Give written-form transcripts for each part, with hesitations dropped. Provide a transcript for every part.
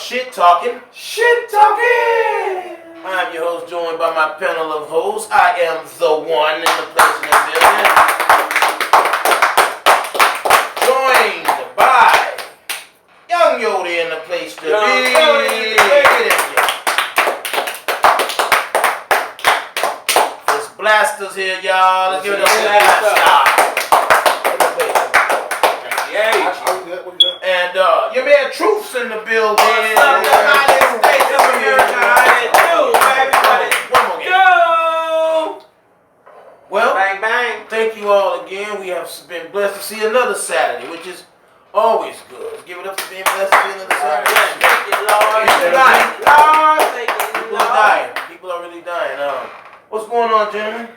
Shit Talking. Shit Talking! I'm your host, joined by my panel of hosts. I am the one in the place in the building. Joined by Young Yoda in the place to be. This Blaster's here, y'all. Let's give it up to Blaster. And your man Truth's in the building. What's up, the United States of America? How it do, everybody? One more game. Go! Well, Bang, bang. thank you all again. We have been blessed to see another Saturday, which is always good. Let's give it up to being blessed to see another Saturday. Thank you, Lord. People are dying. Lord, thank you, People are dying. People are really dying. What's going on, gentlemen?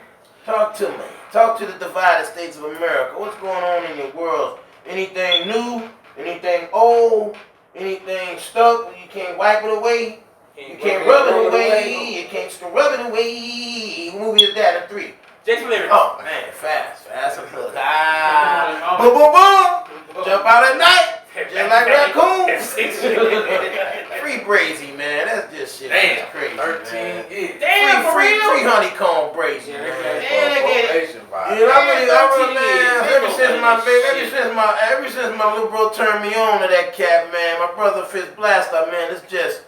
Talk to me. Talk to the divided states of America. What's going on in your world? Anything new? Anything old? Anything stuck? You can't wipe it away? You can't rub it away? You can't still rub it away? What movie is that? A 3? Jason Lyrics. Oh, man, fast and close. Boom, boom, boom. Jump out at night. Just like raccoons. Free Brazy, man. That's just shit. Damn. That's crazy. 13 years. Damn, for real? Free honeycomb Brazy, man. Damn, You know, ever since my little bro turned me on to that cat, man, my brother Fitz Blaster, man, it's just,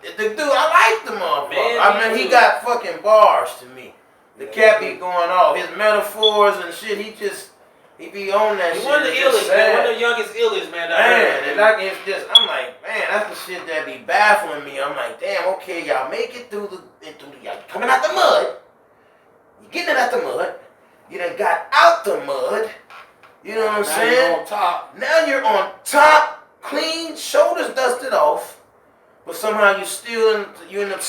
the dude, I like the motherfucker. I mean, he got fucking bars to me. The cat be going off. His metaphors and shit, he be on that shit. He's one of the illest, man. One of the youngest illest, man. It's just, I'm like, man, that's the shit that be baffling me. I'm like, damn, okay, y'all make it through y'all coming out the mud. You getting it out the mud. You done got out the mud. You know what I'm saying? You're on top. Now you're on top, clean, shoulders dusted off, but somehow you end up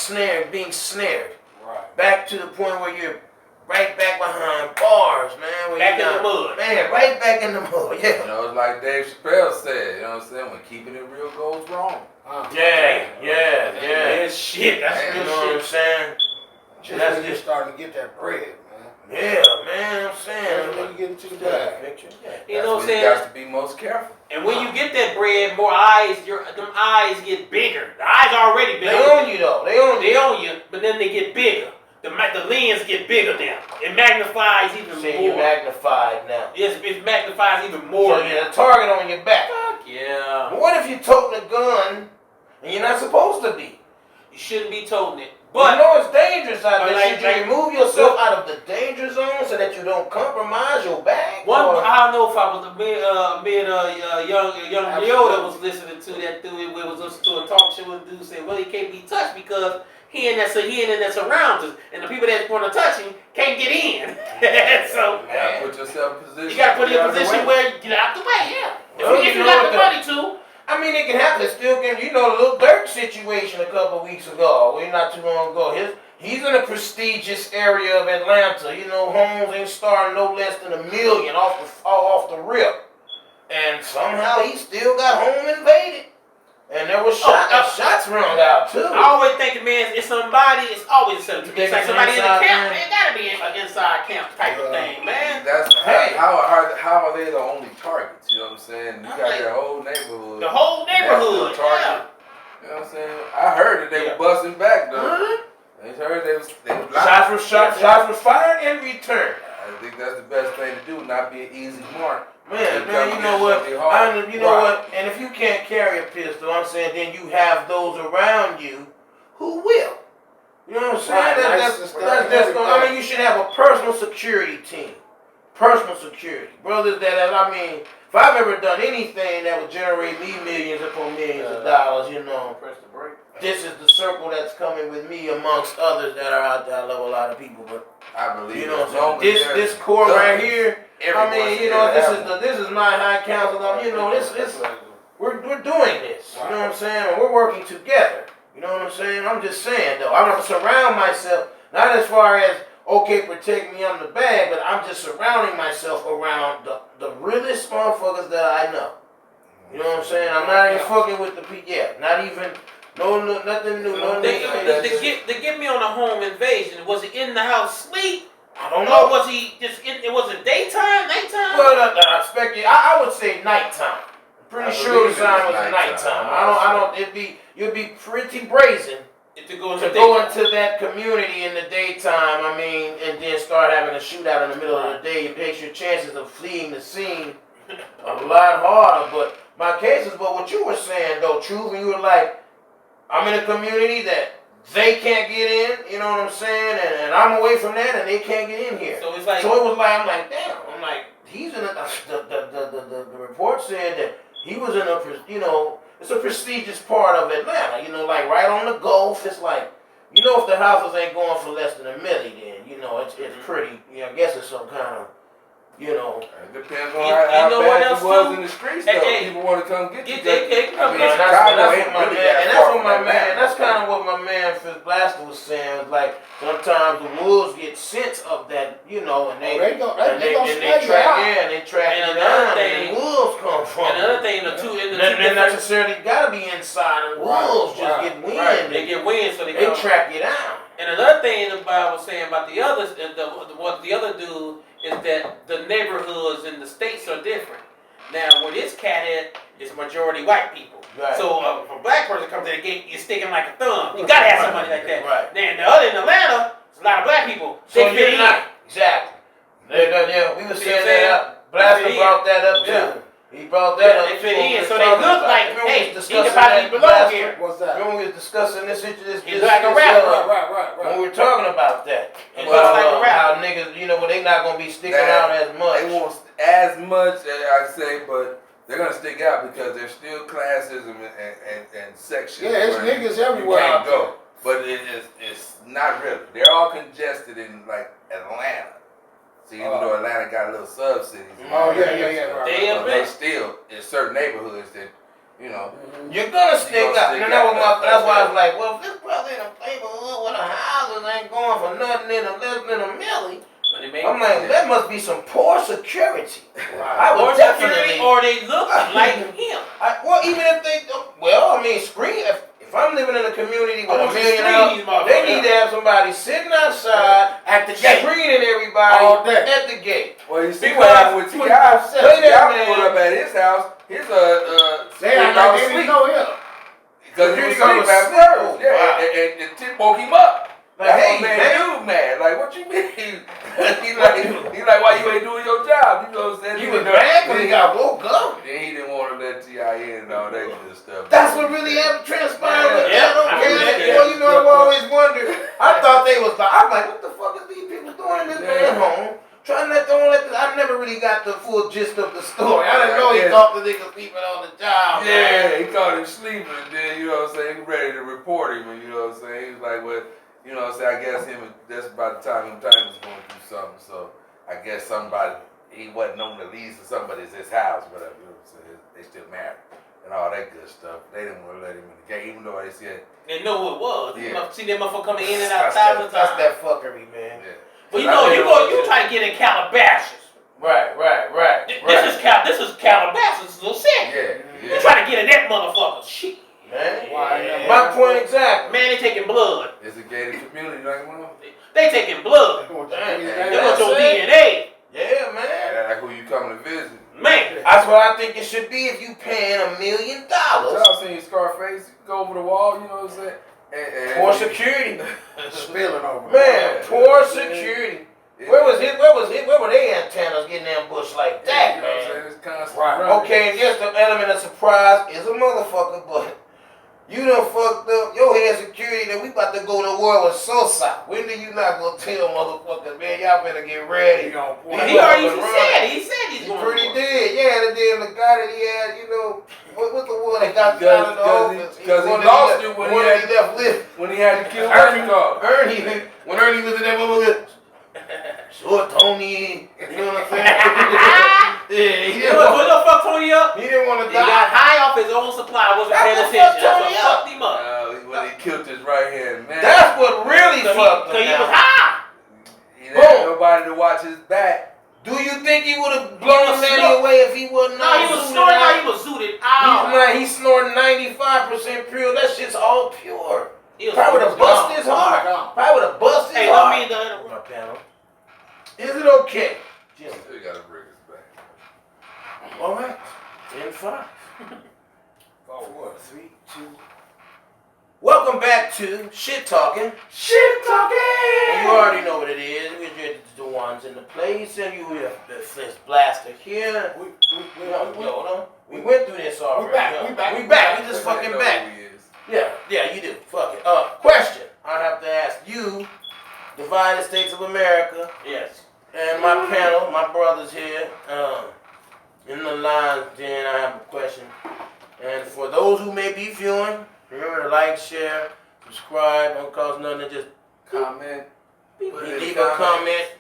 being snared. Right. Back to the point where you're right back behind bars, man. Back in the mud. Man, right back in the mud, yeah. You know, it's like Dave Chappelle said, you know what I'm saying? When keeping it real goes wrong. Yeah. That's shit. That's You real know what I'm shit. saying? Just when you're starting to get that bread, man. Yeah, man, I'm saying. When you get into the bag. Picture. You know what I'm You saying? got to be most careful. And when you get that bread, more eyes, them eyes get bigger. The eyes already big. They own you though. They own you, but then they get bigger. The lens get bigger now. It magnifies even more. you're magnified now. Yes, it magnifies even more. So you're a target on your back. Fuck yeah. But what if you're toting a gun and you're not supposed to be? You shouldn't be toting it. But you But know it's dangerous out there. like- Should you remove yourself out of the danger zone so that you don't compromise your bag? I don't know if I was young Yoda was listening to that dude. We was listening to a talk show and the dude said, well, he can't be touched because he and that surrounds us, and the people that want to touch him can't get in. So You got to put yourself in a position. you got to put in a out of the position way. where you get out the way. Yeah. Well, if you you know got what the money to. I mean, it can happen. It still can. You know, the Lil Durk situation a couple weeks ago, not too long ago. He's in a prestigious area of Atlanta. You know, homes ain't starting no less than $1 million off the rip, and somehow he still got home invaded, and there was shots rung out too. I always think, man, it's somebody. It's always somebody. It's like somebody in the inside, camp. man. It gotta be an inside camp type of thing, man. That's Hey. how are they the only targets? You know what I'm saying? You I'm got like- their whole neighborhood. The whole neighborhood. That's the target. Yeah. You know what I'm saying? I heard that they were busting back though. Huh? I heard they was Shots was fired and returned. I think that's the best thing to do, not be an easy mark. Man, you know what? What? And if you can't carry a pistol, I'm saying then you have those around you who will. You know what I'm saying? Right, You should have a personal security team. Personal security. Brothers if I've ever done anything that would generate me millions upon millions of dollars, Press the brake. this is the circle that's coming with me amongst others that are out there. I love a lot of people, but I believe you know as what long I'm saying? as This there's core right guns, here. This is my high council. We're doing this. You know what I'm saying? We're working together. You know what I'm saying? I'm just saying though. I'm gonna surround myself, not as far as protect me on the bag, but I'm just surrounding myself around the realest motherfuckers that I know. You know what I'm saying? I'm not even fucking with the people. Yeah, not even nothing new. They get me on a home invasion. Was he in the house sleep? I don't know. Or was he just in? It was it daytime, nighttime? Well, I would say nighttime. Pretty sure the sign was nighttime. I don't. You'd be pretty brazen To go to go into that community in the daytime. I mean, and then start having a shootout in the middle of the day. It makes your chances of fleeing the scene a lot harder. But my case is, but what you were saying though, truth, when you were like, I'm in a community that they can't get in. You know what I'm saying? And I'm away from that, and they can't get in here. So it's like. So it was like, I'm like, damn. I'm like, he's in the report said that he was in a, you know, it's a prestigious part of Atlanta, you know, like right on the Gulf. It's like, you know, if the houses ain't going for less than $1 million, then, you know, it's pretty, you know, I guess it's some kind of, you know. It depends on how bad it was in the streets, though. People want to come get you. That's kind of what my man Blaster was saying. Like, sometimes the wolves get sense of that, you know, and they track it down, and the wolves come from. And another thing, They necessarily gotta be inside, and wolves just get wind. Right. They get wind, so they track you down. And another thing the Bible was saying about the others, what the other dude is that the neighborhoods in the states are different. Now, where this cat is majority white people. Right. So if a black person comes to the gate, you're sticking like a thumb. You gotta have somebody like that. Right. Then the other in Atlanta, there's a lot of black people. They fit in. Exactly. We were saying that up. Blaster brought that up too. He brought that up. They fit in, so they look like, hey, he could probably belong here. What's that? Remember we were discussing this He's like a rapper. Right. When we were talking about that. It looks like a rapper. How niggas, you know, they not gonna be sticking out as much. They won't as much, I say, but they're gonna stick out because there's still classism and sections. Yeah, it's niggas everywhere. You can't go, but it's not really. They're all congested in like Atlanta. See, even though Atlanta got a little sub-cities. Oh, yeah. Right. They still, in certain neighborhoods that, you know. You're gonna stick out. And that's why I was like, well, if this brother in a neighborhood where the houses ain't going for nothing in less than $1 million, I'm like, that must be some poor security. Right. I would definitely, or they look like him. Even if they, if I'm living in a community with $1 million, they need to have somebody sitting outside at the gate, screening everybody all day at the gate. Well, you see what happened with T.I. T.I. pulled up at his house. His they didn't know him because he was asleep at first. And Tip woke him up. Like, hey, dude, man. Like, what you mean? He's like, why you ain't doing your job? You know what I'm saying? He was mad when he got woke up. Then he didn't want to let T.I. in and all that good stuff. That's what really happened, transpired. Well, you know, I've always wondered. I thought they was like, I'm like, what the fuck is these people doing in this man home? I never really got the full gist of the story. I didn't know he talked to niggas sleeping on the job. Yeah, he caught him sleeping, and then, you know what I'm saying, he ready to report him, and you know what I'm saying, he was like, well, you know what I'm saying, I guess that's about the time was going through something, so I guess he wasn't on the lease of somebody's house, whatever, you know what I'm saying, they still married, and all that good stuff. They didn't want to let him in the game, even though they said. They know who it was. Yeah. See that motherfucker coming in and out thousands of times. That's that fuckery, man. Yeah. Well, you try to get in Calabasas. Right. This is Calabasas, little city. Yeah. You try to get in that motherfucker. Shit. Man. My point exactly. Man, they taking blood. It's a gated community, like, They taking blood. They want your DNA. Yeah, man. Like who you coming to visit. Man. That's what I think it should be if you paying $1 million. Y'all seen Scarface go over the wall, you know what I'm saying? Poor security. Spilling over. Man, poor security. Where were they antennas getting ambushed like that, man? It's constant. Right. Okay, and yes, the element of surprise is a motherfucker, but you done fucked up your head security that we about to go to war with Sosa. When do you not gonna tell motherfuckers, man, y'all better get ready? He already said he's He pretty did. Yeah, and then the guy that he had, you know, what's the one that got out of the office? Because he lost it when he had to kill Ernie. When Ernie was in that motherfucker. Sure, Tony. You know what I'm saying? Yeah, he didn't want to fuck Tony up. He didn't want to die. He got high off his own supply. Wasn't paying attention. That's what fucked him up. When he killed his right hand man. That's what really fucked him. Because he was high. He didn't have nobody to watch his back. Do you think he would have blown Manny away if he wasn't? No, he was snorting out. He was zooted out. He's snorting 95% pure. That shit's all pure. Probably would have busted his heart. Probably would have busted his heart. Hey, let me panel. Is it okay? Still gotta bring us back. All right. 10-5. Oh, what? 3, 2. Welcome back to Shit Talking. Shit talking. And you already know what it is. We're just the ones in the place, and you have the Fist Blaster here. We went through this already. We back. We just fucking back. Yeah, you do. Fuck it. Question. I have to ask you, Divided States of America. Yes. And my panel, my brothers here, in the line, then I have a question. And for those who may be viewing, remember to like, share, subscribe, don't cost nothing to just Comment. leave a comment,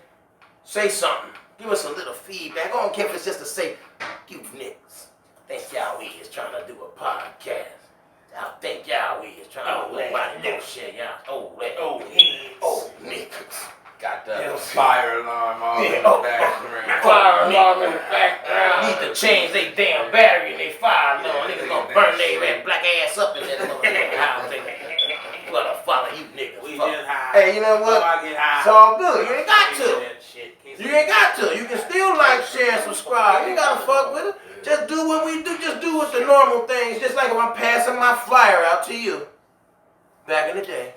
say something, give us a little feedback. I don't care if it's just to say, you niggas, think y'all is trying to do a podcast. I think y'all is trying to do nobody no shit, y'all. Oh, niggas. Got the fire alarm on in the background. Fire alarm in the background. Need to change they damn battery in they fire alarm. Niggas gonna burn their black ass up in that motherfucking house. They gonna follow you niggas. We just high. Hey, you know what? It's all good. You ain't got to. You ain't got to. You can still like, share, and subscribe. You ain't gotta fuck with it. Just do what we do. Just do what the normal things. Just like if I'm passing my flyer out to you. Back in the day,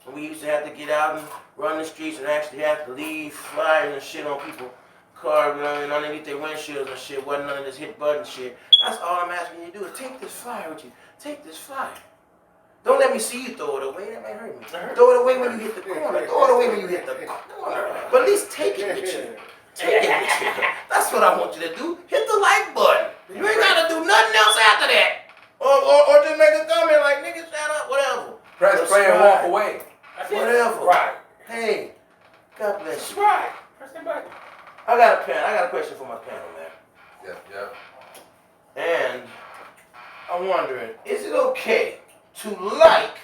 when we used to have to get out and run the streets and actually have to leave flyers and shit on people's cars and underneath their windshields and shit. Wasn't none of this hit button shit. That's all I'm asking you to do is take this flyer with you. Take this flyer. Don't let me see you throw it away. That might hurt me. Throw it away when you hit the corner. Throw it away when you hit the corner. But at least take it with you. Take it with you. That's what I want you to do. Hit the like button. You ain't gotta do nothing else after that. Or just make a comment like, nigga, shut up, whatever. Press play and walk away. Whatever. Right. Hey, God bless you. Right. Press that button. I got a question for my panel, man. Yep. And I'm wondering, is it okay to like,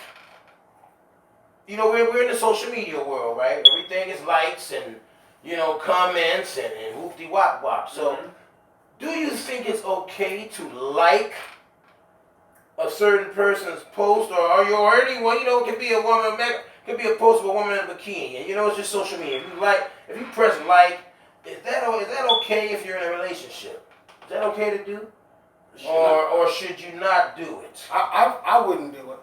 you know, we're in the social media world, right? Everything is likes and, you know, comments and whoopty wop wop. So, do you think it's okay to like a certain person's post, or anyone, you know, it could be a woman, it could be a post of a woman in a bikini, and you know, it's just social media. If you press like, is that okay if you're in a relationship? Is that okay to do? Or should you not do it? I wouldn't do it.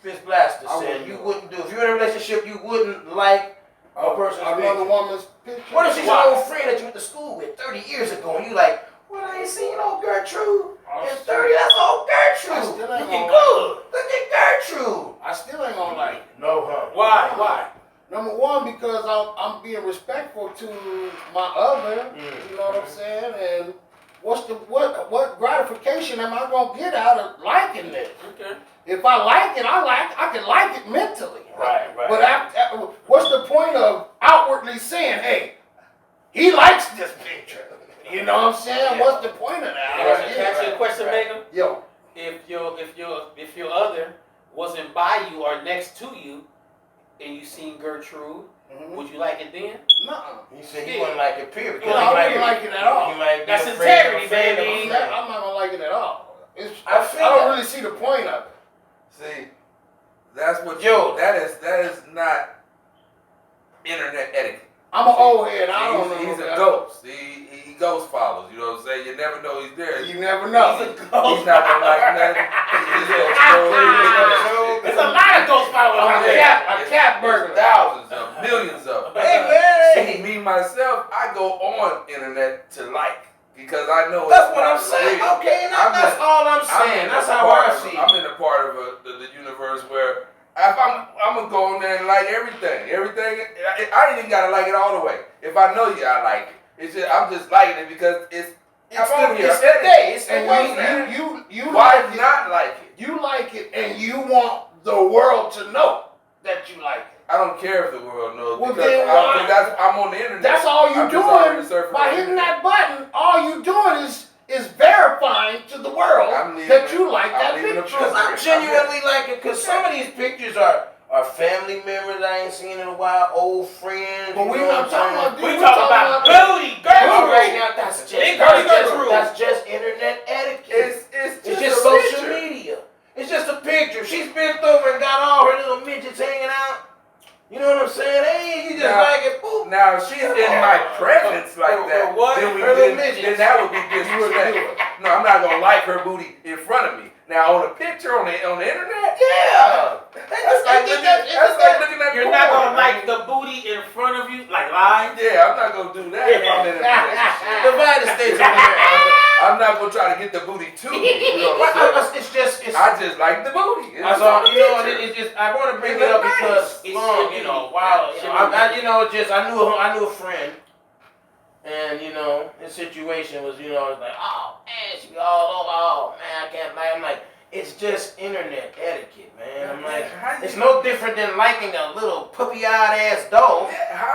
Fist Blaster I said wouldn't you do it. wouldn't do it. If you're in a relationship, you wouldn't like a person's Another picture. woman's picture. What if she's an old friend that you went to school with 30 years ago, and you like, well, I ain't seen old Gertrude in 30. That's old Gertrude. I still ain't Looking gonna good. Look at Gertrude. I still ain't gonna like it. No, huh? Why? Number one, because I'm being respectful to my other. You know what I'm saying? And what gratification am I gonna get out of liking this? Okay. If I like it, I can like it mentally. Right. But what's the point of outwardly saying, hey, he likes this picture? You know what I'm saying? What's the point of that? Can I ask you a question, Megan? Yo. If your other wasn't by you or next to you, and you seen Gertrude, would you like it then? Nuh-uh. You said you wouldn't like it, period. No, I wouldn't like it at all. That's integrity, baby. I'm not gonna like it at all. I feel I don't that. really see the point of it. See, that's what that is not internet etiquette. I'm an old head. I don't know. He's a ghost. He ghost follows. You know what I'm saying? You never know he's there. You never know. He's not gonna like nothing. He's gonna scroll. There's a lot of ghost followers out there. A cat burglar. Thousands of millions of them. Hey, See, me myself, I go on internet to like because I know that's it's what not I'm saying. real. Okay, that's all I'm saying. That's how I see it. I'm in a part of the universe where if I'm gonna go on there and like everything. I ain't even gotta like it all the way. If I know you, I like it. It's just I'm just liking it because it's on here. It's the day. It's the And way now. you Why like it. not like it? You like it, and you want the world to know that you like it. I don't care if the world knows Well, because then why? I'm on the internet. That's all you I'm just on the doing surface by of the hitting internet. that button. All you doing is verifying to the world that you like that picture. Because I'm genuinely liking, because some of these pictures are family members I ain't seen in a while, old friends. But we're not talking about We talking about booty, All right, Gertrude. now that's Big girly Gertrude. that's just internet etiquette. It's It's just just a social picture. media. It's just a picture. She's bent over and got all her little midgets hanging out. You know what I'm saying? Hey, you just Now- like it. Boop. Now if she's in my presence like that, what? then Her little then midgets. that would be disrespectful. No, I'm not gonna like her booty in front of me. Now on a picture on the internet, Yeah. that's like looking at You're porn, not gonna man. like the booty in front of you, like live. Yeah, I'm not gonna do that if I'm in a relationship. Divided States of America. I'm not gonna try to get the booty to you. You know what I'm saying? I just like the booty. That's all. You know, it's just I want to bring it up because long, you know, while you know, I knew a friend, and you know, his situation was, you know, it's like, oh man, she be all over, oh man, I can't lie. I'm like, it's just internet etiquette, man. I'm like, it's no different than liking a little puppy-eyed ass dog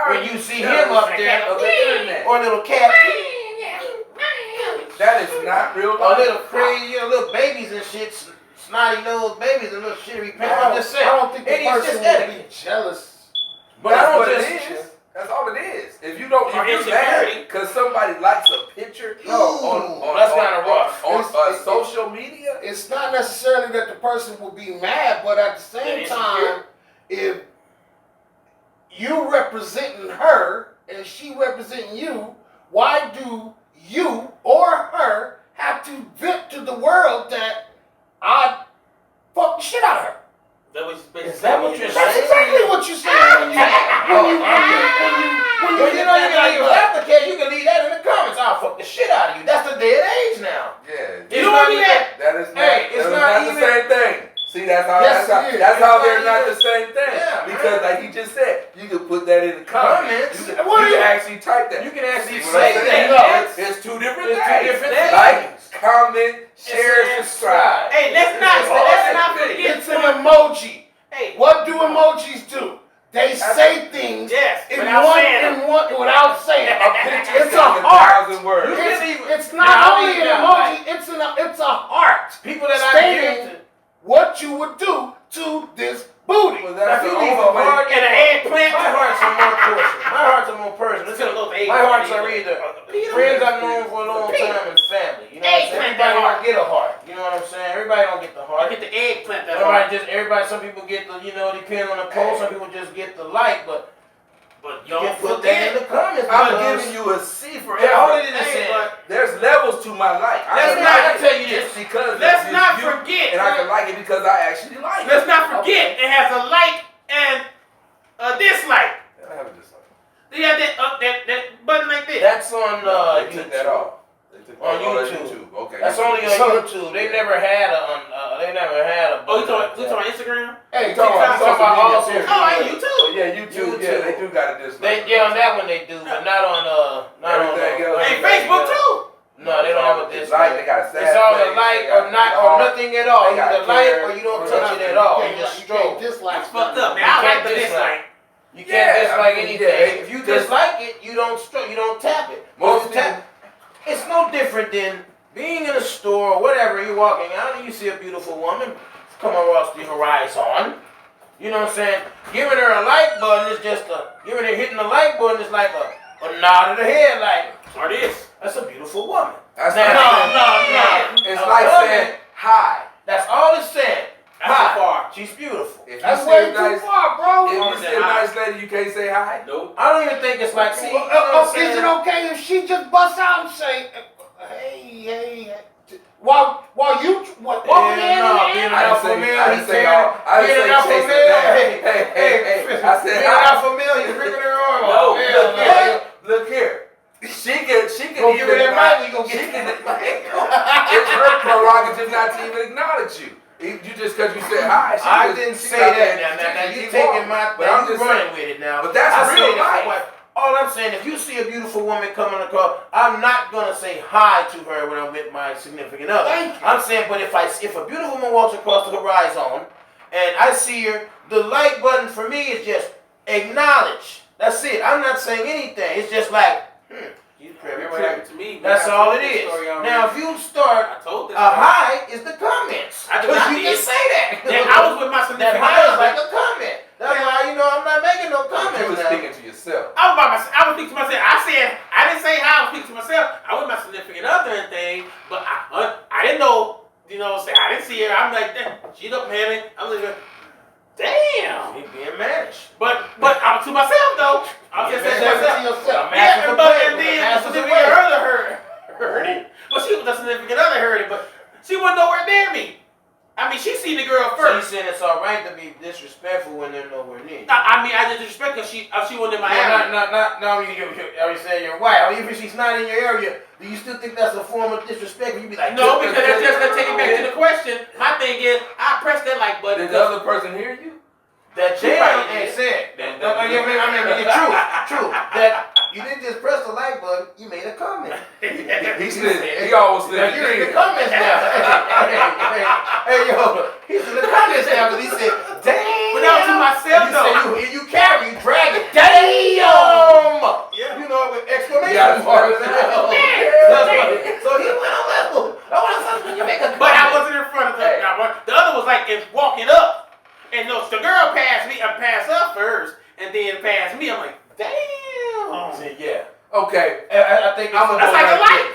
when you see him up there, or a little cat. That is not real life. Or little crazy, you know, little babies and shit, snotty nosed babies and little shittery pants. I'm just saying. I don't think the it's person just would etiquette. be jealous. But I don't what just. it is. That's all it is. If you don't, Your if you're mad because somebody likes a picture that's kind of rough. on social media, It's not necessarily that the person will be mad, but at the same time, if you representing her and she representing you, why do you or her have to vent to the world that I fuck the shit out of her? Is that what you're saying? That's exactly what you're saying when you know, you can leave that the case. You can leave that in the comments. I'll fuck the shit out of you. That's the dead age now. yeah, You don't do that. that is not. Hey, it's not the even- same thing. See, that's how they're not the same thing. Yeah, because like he just said, you can put that in the comments. You can actually type that. You can actually See what I'm say saying? that. No, it's two different It's things. two different things. Like, comment, share, subscribe. Hey, let's not forget. It's an emoji. Hey, What do emojis do? They say things without saying. It's a heart. 1,000 words. It's not only an emoji. It's a heart. People that I stating get what you would do to this booty. Well, Now, that's if the you leave only a heart way. and an eggplant, my heart's a more person. My heart's a more person. My hearts are either friends I've known for a long time and family. You know what I'm saying? Everybody don't get a heart. You know what I'm saying? Everybody don't get the heart. get the eggplant that heart. Some people get the, you know, depending on the post, some people just get the like, but you don't can put that in the comments. I'm because- giving you a C for Yeah, all it effort. is saying. There's levels to my like. I tell you this. Just because Let's it's not you, forget. and I can like it because I actually like it. Let's not forget. It has a like and a dislike. I have a dislike. They have that button like this. That's on They took YouTube. that off. They took On that's YouTube. Okay. That's only on YouTube. They never had a. They never had a. Oh, you talking on Instagram? Hey, You talking about talking about all social Oh, and media. YouTube. Oh yeah, YouTube. Yeah, they do got a dislike. On that one they do, but not on Everything else. Hey, Facebook too. No, they don't have a They dislike. got a sad It's all a face, like they got or not a or heart. nothing at all. They got Either like care. or you don't touch it at all. You just stroke. Dislike. That's fucked up, man. You I like can't the dislike. dislike. You can't Yeah, dislike I mean, anything. yeah, If you just- dislike it, you don't stroke. You don't tap it. Most You tap. It's no different than being in a store or whatever. You're walking out and you see a beautiful woman come across the horizon. You know what I'm saying? Giving her a like button is just hitting the like button is like a nod of the head, like, Or this. that's a beautiful woman. That's Now, not It's like saying hi. That's all it's saying. That's Hi. too far. She's beautiful. If you That's see way a too nice, far, bro. if you see a nice lady, you can't say hi. Nope. I don't even think it's like, see, you know what I'm saying? Is it okay if she just busts out and say, hey, while you walking in? I didn't say chasing that. Hey. I said Being out familiar, gripping her arm. No, look here. She can Go even give her that mic, we gonna she get can, it's her prerogative not to even acknowledge you. You just because you said hi. I didn't say that. Now you taking my thing, I'm you just running saying, with it now. but that's I real say this, life. all I'm saying, if you see a beautiful woman coming across, I'm not gonna say hi to her when I'm with my significant other. Thank you. I'm saying, but if a beautiful woman walks across the horizon and I see her, the like button for me is just acknowledge. That's it. I'm not saying anything. It's just like, you pretty. To me, That's all it is. Now, if you start, I told this. a hi is the comments. I did Because not you did. can say that. And I was with my That significant hi is other. like a comment. That's why, I'm not making no You comments were now. speaking to yourself. I was speaking to myself. I didn't say how I was speaking to myself. I was my significant other and thing, but I didn't know. I didn't see her. I'm like, damn, she up, man. I'm like, damn. He being managed. But I was to myself though. I was just saying to myself. yourself. Yeah, and then the significant other heard it. But she was the significant other I mean, I just disrespect because she wasn't in my area. No, you saying your wife. I mean, if she's not in your area, do you still think that's a form of disrespect? You be like, No, because let's take it back to the question. My thing is, I press that like button. Did the other person hear you? That jam ain't said. I mean, true. That you didn't just press the like button, you made a comment. He always said, you're in the comments now. Hey, yo, he's in the comments now because he said, damn. But that was to myself, though. You carry, you drag it. Damn. Yeah. You know, with exclamation marks. So he went on level. That's what I'm saying. You make a comment. But I wasn't in front of her. The other was like walking up. And no, the girl passed me, I passed her first, and then passed me. I'm like, damn. Yeah. okay. I think that's like a like.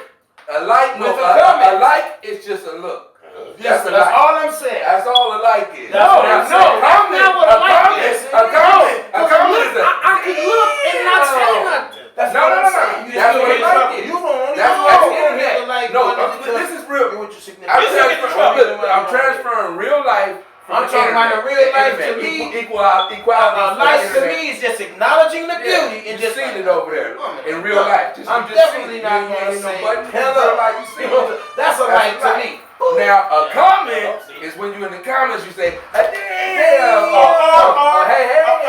A like, no, With a comment. a like is just a look. Yes, that's all I'm saying. That's all a like is. No, that's not what a like is. A comment is I can look and not say nothing. That's No. That's what a like is. You don't That's know. what's in that. No, this is real. I'm transferring real life. I'm talking about the real life to me. Equality. Life to me is just acknowledging the beauty and you just seen it over there in real life. I'm definitely not going to say hello. That's a like to me. Now a comment is when you in the comments you say damn Hey, hello.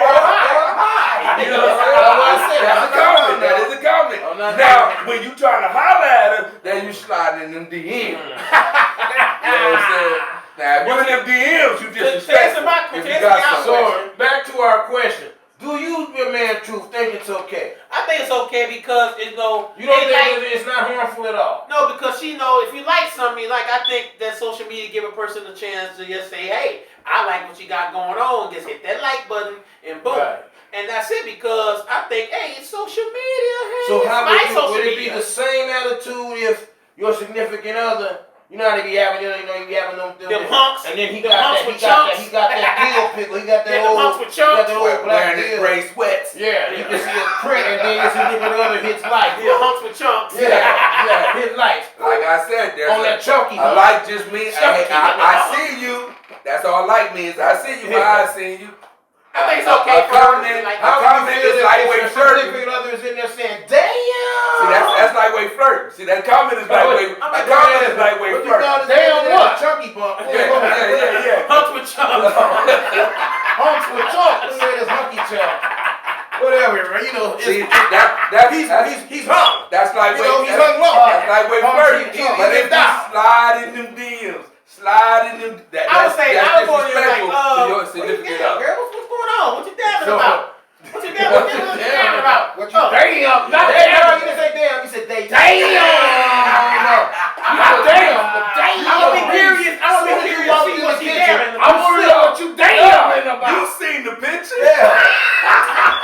Hi. You know what I'm saying? That's a comment. That is a comment. Now when you trying to holler at her, then you sliding in them DMs. You know what I'm saying? Now, if you're in them DMs, you disrespectful. If you got some. So, back to our question. Do you, your man, Truth, think it's okay? I think it's okay because You don't think it's not harmful at all? No, because she know if you like something, like I think that social media give a person a chance to just say, hey, I like what you got going on. Just hit that like button and boom. Right. And that's it because I think, hey, it's social media. Hey, So how would it be media. the same attitude if your significant other, you know how they be having, you be having them hunks, and then he them got hunks with that chunks. deal pickle, he got that Yeah, them old, hunks with chunks. black Wearing his deal. gray sweats. Yeah, you can see a print, and then your significant other hits like. Yeah, hunks with chunks. Yeah, hit likes. Like I said, there's On that chunky. a like just means Chunky. I see you. That's all like means. I see you, but I see you. I think it's okay A for her to comment, like. a comment is lightweight flirting. Significant other is in there saying, damn. See, that's lightweight flirting. See, that comment is lightweight. A comment is lightweight flirting. Damn what? Chunky bump. Yeah. Hunks with chunks. Hunks with chunks. Look at this hunky chunk. Whatever, you know. See, He's hung. That's lightweight. He's hung low. That's lightweight flirting. But if you down. slide in them DMs, slide in them. I was saying, I was going to like, to your what you significant down, other. girl? What's going on? What you dabbing about? What you dabbing about? What you damn? Not damn. You didn't say damn. You said damn. Not damn, but damn. I'm gonna be curious. I'm gonna be curious to see what she dabbing about. I'm worried about what you damming about. You seen the picture? Yeah.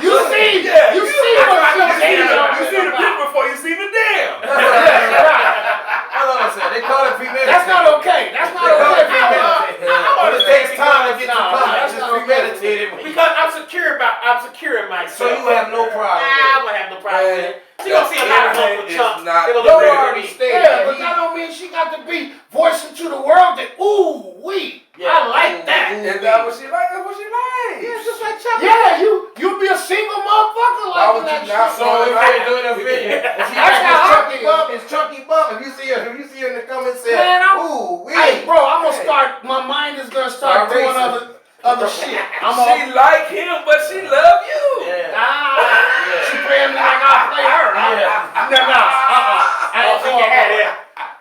You see what you damming. You seen the picture before you seen the dam. That's what I'm saying. They call it premeditated. That's not okay. That's not okay. It takes time to get to comments. It's premeditated. Because I'm secure in myself. So you have no problem with I would have no problem with it. She gonna see a lot of hump with chunks. They gonna You look ready already to me. stated Yeah, but that don't mean she got to be voicing to the world that, ooh, I like that. Is that what she like? That's what she like. Yeah, it's just like chopping. Yeah, you be a single motherfucker Why would like you that not shit. So if they're doing a video, if she That's got how his chunky bump, if you see her in the comments saying, Man, ooh, Hey, bro, I'm gonna start. My mind is gonna start Start doing racing. other shit. She like him, but she love you. Yeah. She playing me like I play her. Yeah. No. I don't think you had it.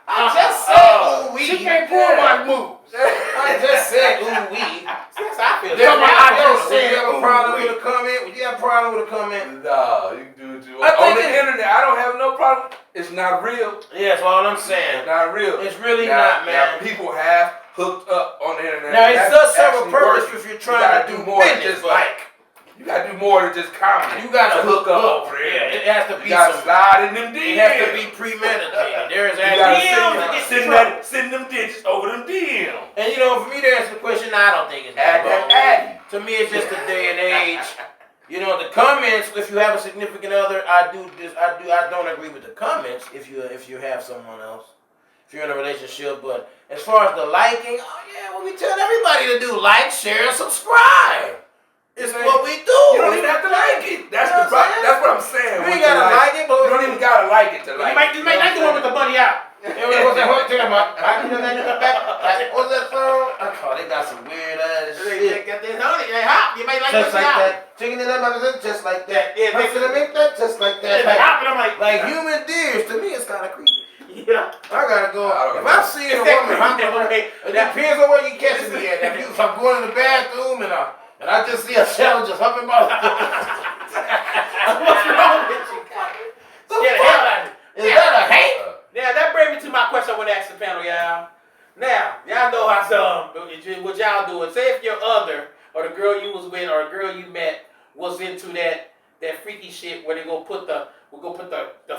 I just said ooh wee. She can't pull my moves. I just said ooh wee. That's how I feel. Would said you have a ooh problem wee. with a comment? Would you have a problem with a comment? No, you can do what you I want. On think the internet, I don't have no problem. It's not real. Yeah, that's all I'm It's saying. not real. It's really Now, not, man. people have hooked up on the internet. Now, it That's does serve a actually purpose working. if you're You trying gotta to do more than business, just like. You gotta do more than just comment. You gotta hook up over Yeah, it. it has to be You gotta some. slide in them DMs. It has to be premeditated. There is You gotta actually. send them digits over them DMs. And you know, for me to answer the question, I don't think it's Add that that wrong. To me, it's just a day and age. You know, the comments. If you have a significant other, I don't agree with the comments. If you have someone else, if you're in a relationship, but as far as the liking, oh yeah, well we tell everybody to do like, share, and subscribe. It's what we do. You don't even have to like it. That's You know the problem. That's what I'm saying. You ain't gotta like it, but you don't even gotta like it to like it. You might like the one with the bunny out. What's that? What's that song? Oh, they got some weird ass shit. They hop. You might like Just like out. that. Chicken in that, just like that. Yeah, Next to the meat, just like that. They hop, and I'm Like human deers, to me, it's kind of creepy. yeah. I gotta go. If I'm seeing a woman hop over, it depends on where you catching me at. If I'm going to the bathroom and I just see a shadow just humping my. What's wrong with you? Scared the hell out of you. Is that a hate? Now that brings me to my question I want to ask the panel, y'all. Now, y'all know how what y'all doing. Say if your other or the girl you was with or the girl you met was into that freaky shit where they go put the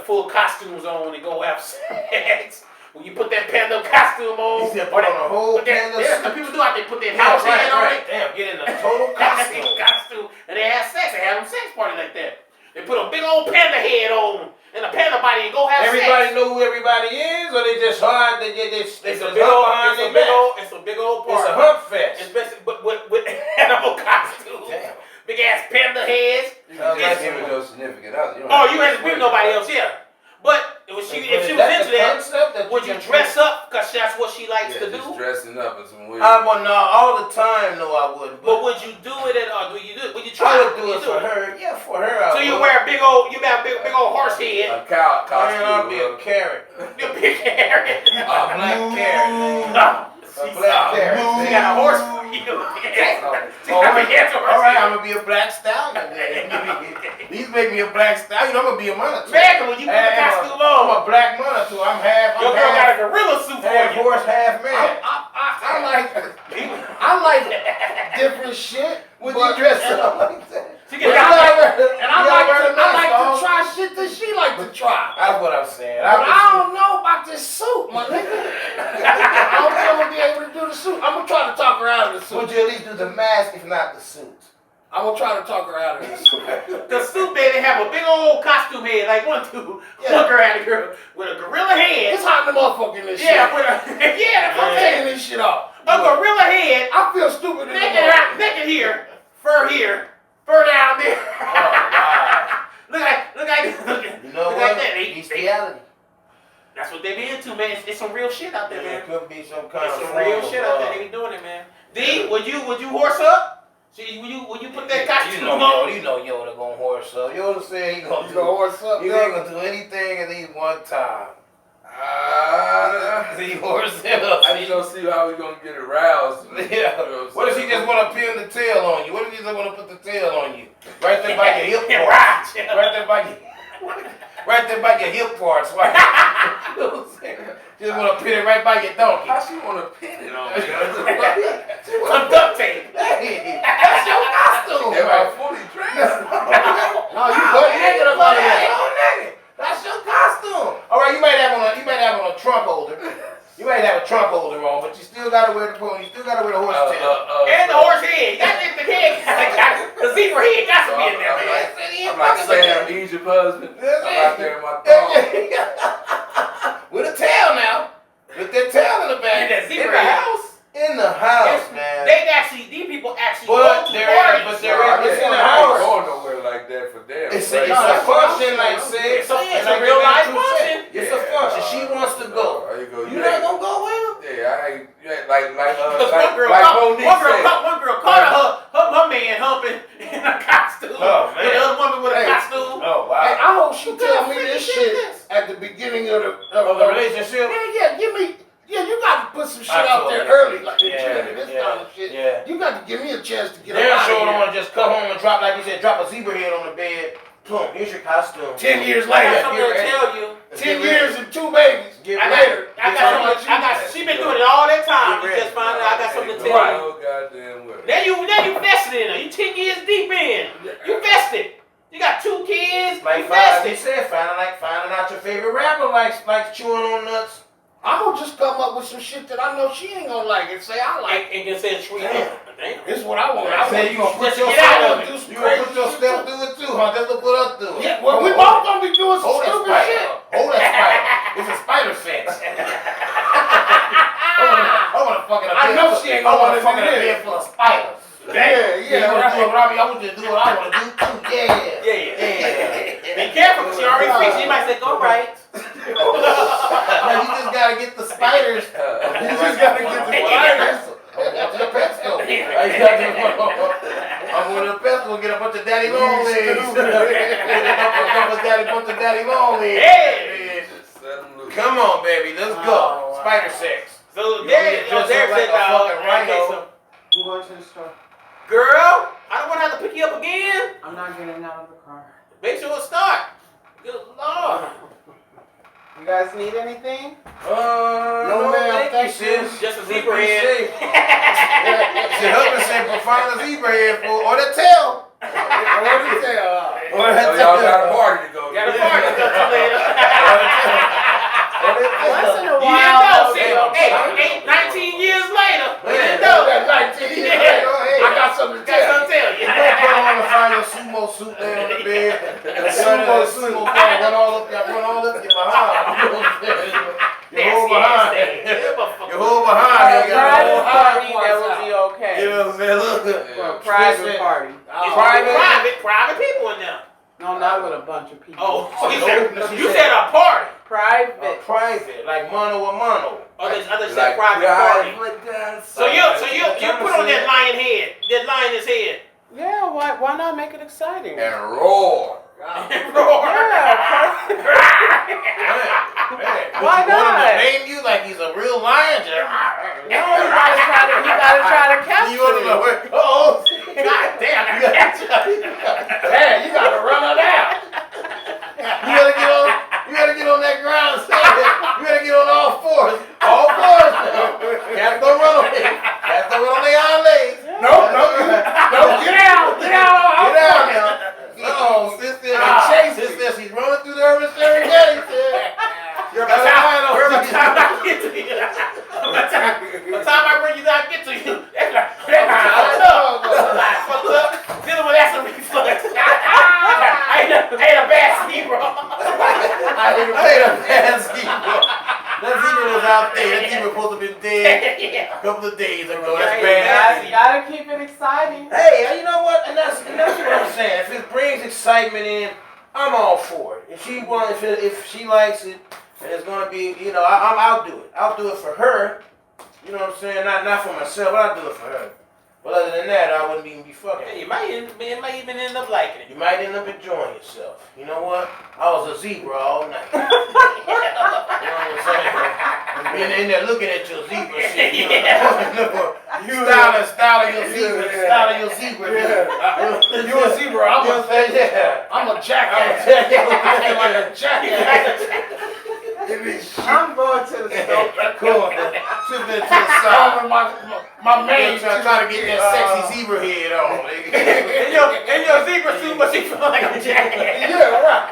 full costumes on and go have sex. When you put that panda costume on, You said put on a whole panda suit. Some people do out there put their house hand on it. Damn, get in a total costume. And they have sex. They have them sex party like that. They put a big old panda head on and a panda body and go have Everybody sex. know who everybody is, or they just hard? It's a big old party. It's a hump fest. Especially with animal costumes. Damn. Big ass panda heads. You can just give it your significant other. You had to be nobody else, yeah. But if she was into that, would you dress up because that's what she likes to do? Just dressing up in some weird. Well, no, all the time, no, I wouldn't. But would you do it or do you do it? Would you I try would do it for her. Yeah, for her. So you wear a big old horse head. A cow costume. Man, I'll be a carrot. A big carrot. A black carrot. A black carrot. She got a horse for you. All right, I'm gonna be a black stallion. These make me a black stallion. I'm gonna be a monitor. Man, when you put the costume on, I'm a black monitor. I'm half. Your girl got a gorilla suit for half you. horse, half man. I like different shit. Would you dress up like that? I like to try shit that she like to try. That's what I'm saying. But I don't know about this suit, my nigga. I don't think I'm gonna be able to do the suit. I'm gonna try to talk her out of the suit. Would you at least do the mask if not the suit? I'm gonna try to talk her out of the suit. The suit, they have a big old costume head, like one girl had a girl with a gorilla head. It's hot in the motherfucking this shit. Yeah, that's what I'm I'm saying. taking this shit off. A gorilla head. I feel stupid in the Naked here, fur down there. Oh, wow. Look like You know look what? like that. Bestiality. That's what they be into, man. It's some real shit out there, man. It could be some kind It's of some real shit out there. They be doing it, man. D, would you horse up? See, would you put that costume on? You know Yoda gonna horse up. Yoda said he gonna do horse up. You ain't gonna do anything at least one time. He horse up. I just don't see how we gonna get aroused. Yeah. What if she just wanna pin the tail on you? What if she just wanna put the tail on you? Right there by your hip parts. Right there by your hip parts. Right. You know what I'm saying? Just wanna pin it right by your donkey. How she wanna pin it on me? Some duct tape. Hey, that's your costume. Am I fully dressed? No, you butt naked about it. That's your costume. All right, you might have on a trunk holder. You might have a trunk holder on, but you still gotta wear the pony. You still gotta wear the horse tail. And the horse head. The head. The zebra head got to be in there, man. I'm like Sam, Egypt husband. I'm out there in my thong. With a tail now. With that tail in the back. And that zebra house. In the house, man. These people actually go to parties. It's in the house. I ain't going nowhere like that for them. It's a function, like sex. It's a real life function. It's a function. She wants to go. You not gonna go with him? Yeah, you ain't like one girl caught her man humping in a costume. Oh, man. The other woman with a costume. Oh, Hey, wow. I hope she tell me this shit at the beginning of The relationship? Yeah, you got to put some shit I out told there you. early, like this Yeah. kind of shit. Yeah. You got to give me a chance to get They're out sure of don't here. want to just come home and drop, like you said, drop a zebra head on the bed. Boom, here's your costume. 10 years I got later, something to tell you. 10 years and 2 babies. She been doing it all that time. You just found out I got something to tell you. Oh, goddamn well. Now you vested in her. You 10 years deep in. You vested. You got 2 kids. Like you vested. he said, finding out your favorite rapper likes chewing on nuts. I'm going to just come up with some shit that I know she ain't going to like and say I like. And just say it's sweet. Damn. This is what I want. I I said want you gonna put just your get out of step, it. you gonna put your step through it too, huh? That's what put us through it. Yeah, well, we both going to be doing some Hold that stupid spider. shit. Hold that spider. It's a spider sense. Hold on, I know she ain't I gonna want to wanna fuck in do a this. bed full of spiders. Yeah. I want to do what I want to do too. Yeah. Be careful, 'cause she already speaks. She might say, "Go right." No, you just gotta get the spiders. You just gotta get the spiders. I'm going to the pet store. I'm going to the pet store, get a bunch of daddy long legs. Get a bunch of daddy long legs. Hey! Come on, baby, let's go. Spider sex. So You Derek want me to said, dress up like a fucking rhino? I'm going to the store. "Girl, I don't want to have to pick you up again. I'm not getting out of the car. Make sure it start." Good Lord. You guys need anything? No, ma'am, thank you, sis. Just a Be zebra head. safe. Your husband said, find a zebra head for, or the tail. Or the tail. Or the Oh, y'all got a party to go. Got a party to go to later. Once in a You while. didn't know. See, I'll hey, 19 years later. You Man, didn't know. That 19 years later, I got something to Got tell something to tell you. You better put on and find your sumo suit there on the bed. And sumo ball run all up your behind. Your whole behind. Your whole behind. For a You got private your whole party, behind. that would be okay. You know what I'm saying? Look. For a private party. It's private people in there. No, not with a bunch of people. Oh, you said a party. Private. Private, like mono a mono. Oh, they said private party. party. So you put on that lion head, that lioness head. Yeah, why not make it exciting? And roar. Why Want him to not? name you like he's a real lion? No, you gotta try to capture You want him to it. work? Oh, God damn, I gotta catch you. Damn, you gotta run her down. You gotta get on that ground. You gotta get on all fours. All fours now. Cats don't run on it. Cats don't run on their hind legs. No, get out. Get out now. Oh, sister, she's running through the urban area. You're By the time I get to you, by the time I bring you down, I get to you. That's fucked up. Dealing with acid reflux. I ain't a bad zebra. I ain't a bad zebra. That zebra was out there. That zebra supposed to be dead a couple of days ago. That's bad. You gotta keep it exciting. Hey, you know what? And that's what I'm saying. If it brings excitement in, I'm all for it. If she likes it, and it's gonna be, I'll do it. I'll do it for her. You know what I'm saying? Not for myself, but I'll do it for her. But other than that, I wouldn't even be fucking. You might even end up liking it. You might end up enjoying yourself. You know what? I was a zebra all night. You know what I'm saying? Being in there looking at your zebra shit. Styling your zebra. You a zebra, I'm a jackass. I'm like a jackass. I'm going to the store. Cool. Shift it to the side. My man Trying to get that sexy zebra head on. In your zebra suit, but she feel like a jackass. Yeah, right.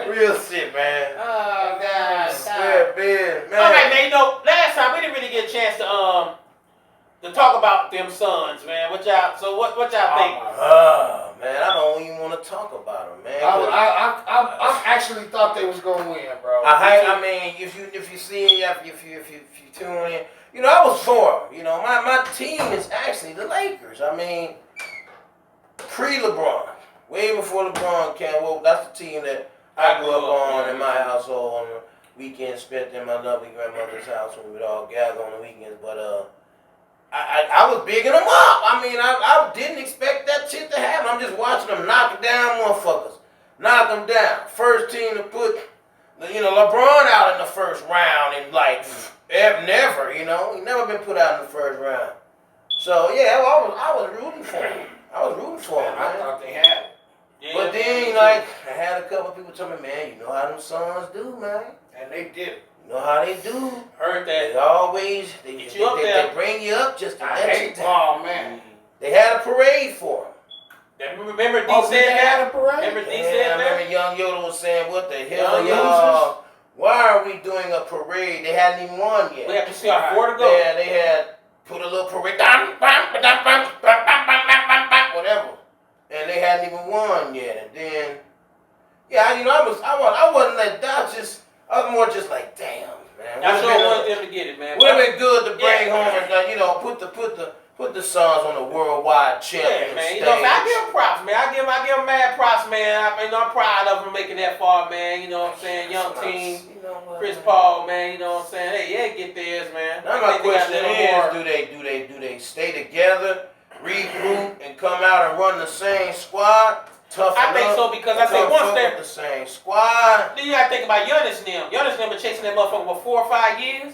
Real shit, man. Oh, God. Man. All right, man. Last time we didn't really get a chance to talk about them sons, man. What y'all think? Oh, man, I don't even want to talk about them, man. I actually thought they was gonna win, bro. I mean, if you see it, if you tune in, I was for them. My team is actually the Lakers. I mean, pre-LeBron, way before LeBron came. Well, that's the team that I grew up on in my household on the weekends, spent in my lovely grandmother's house when we would all gather on the weekends. But I was bigging them up. I mean, I didn't expect that shit to happen. I'm just watching them knock down motherfuckers. Knock them down. First team to put, LeBron out in the first round and never, he never been put out in the first round. So yeah, I was rooting for him. Man. I thought they had it. Yeah, But then, I had a couple people tell me, man, you know how them sons do, man. And they did it. You know how they do. heard They that. always, Get you up there. they bring you up just to I let you hate down. ball, man. They had a parade for him. Remember D Oh, said they that? had a parade? Remember D Yeah, I said that? remember Young Yoda was saying, what the Young hell, y'all? Why are we doing a parade? They hadn't even won yet. We have to see our 4 to go. Yeah, they had put a little parade, whatever, and they hadn't even won yet. And then, I wasn't like that. I was more just like, damn, man. I sure wanted them to get it, man. Would have been good to bring Yeah. home and put the Suns on the worldwide champion Yeah, man. stage. You know, so I give him props, man. I give him mad props, man. I'm proud of him making that far, man. You know what I'm saying? Young team. You know what, Chris man? Paul, man. You know what I'm saying? Hey, yeah, get theirs, man. Now I my think they got question a little is, more. do they stay together, regroup, and come out and run the same squad? Toughen I think up, so because and I say come once fuck they're with the same squad. then you gotta think about Giannis now. Giannis been chasing that motherfucker for 4 or 5 years,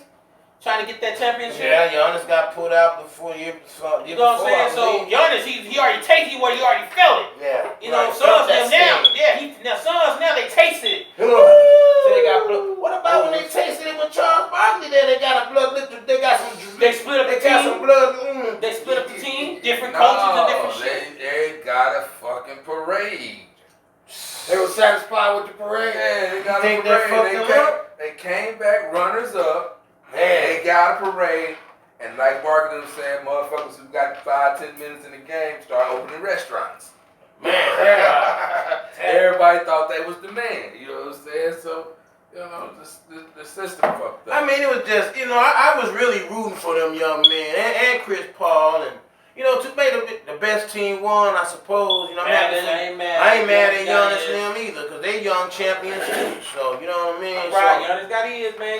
trying to get that championship. Yeah, Giannis got put out before year before. You know what I'm saying? So Giannis, he already tasted what he already felt it. Yeah. You know, right. Suns Felt that them now, sting. Suns now they tasted it. So they got blood. What about when they tasted it with Charles Barkley? There they got a blood liquor. They got some. They split up They the got team. some blood. They split up the team, different coaches and different shit. They got a fucking parade. They were satisfied with the parade. Yeah, they got Think a that fucked parade. them up? They came back runners up. Man. They got a parade. And like Barkley was saying, motherfuckers who got 5-10 minutes in the game start opening restaurants. Man. Everybody thought they was the man. You know what I'm saying? So, you know, the system fucked up. I mean, it was just, I was really rooting for them young men and Chris Paul and, to make the best team won, I suppose. I ain't mad. I ain't mad at Giannis and them either, because they young champions too. So, you know what I mean? Right, So, Giannis got his, man.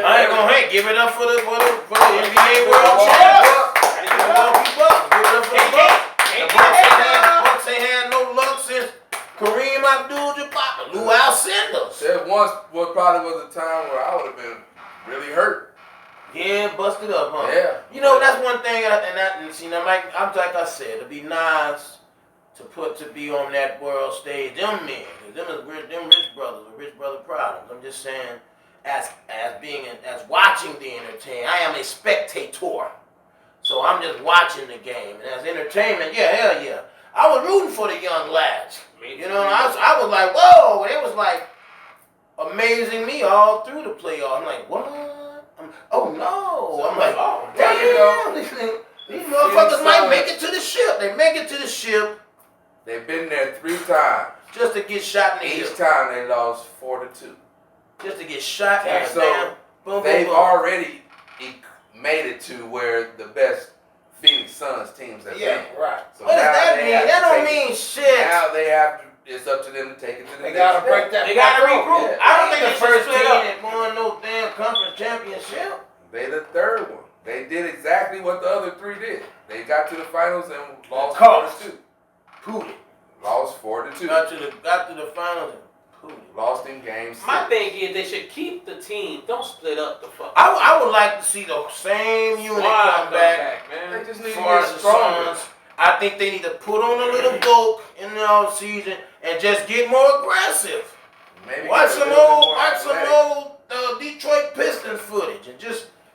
I ain't gonna give it up for the NBA World Champions. Give it up for the Bucks. The Bucks ain't had no luck since Kareem Abdul-Jabbar, Lou Alcindor. There once probably was a time where I would have been really hurt. Yeah, busted up, huh? Yeah. That's one thing, like I said, it'd be nice to be on that world stage. Them men, them rich brothers, the rich brother problems. I'm just saying, as watching the entertainment, I am a spectator, so I'm just watching the game. And as entertainment, yeah, hell yeah, I was rooting for the young lads. I was like, whoa, it was like amazing me all through the playoffs. I'm like, what? Oh no! I'm like, oh damn! These motherfuckers might make it to the ship. They make it to the ship. They've been there 3 times. Just to get shot in the Each hip. time they lost 4-2. Just to get shot in the So damn. Boom, they've boom, boom. already made it to where the best Phoenix Suns teams have been. Right. So What does now that they mean? have That to don't take it- mean shit. Now they have to. It's up to them to take it to the They next gotta step. break that. They gotta back up. regroup. Yeah. I don't They think the they first should team split up. that won no damn conference championship. They the third one. They did exactly what the other 3 did. They got to the finals and lost Cost. 4-2. Pooted. Lost 4-2. Got to the finals and pooted. Lost in game 6. My thing is they should keep the team. Don't split up the fuck. I would like to see the same unit come back. man. They just need As to far get as the stronger. Suns, I think they need to put on a little bulk in the off season and just get more aggressive. Maybe Watch get a some little bit old, more athletic. Detroit Pistons footage, and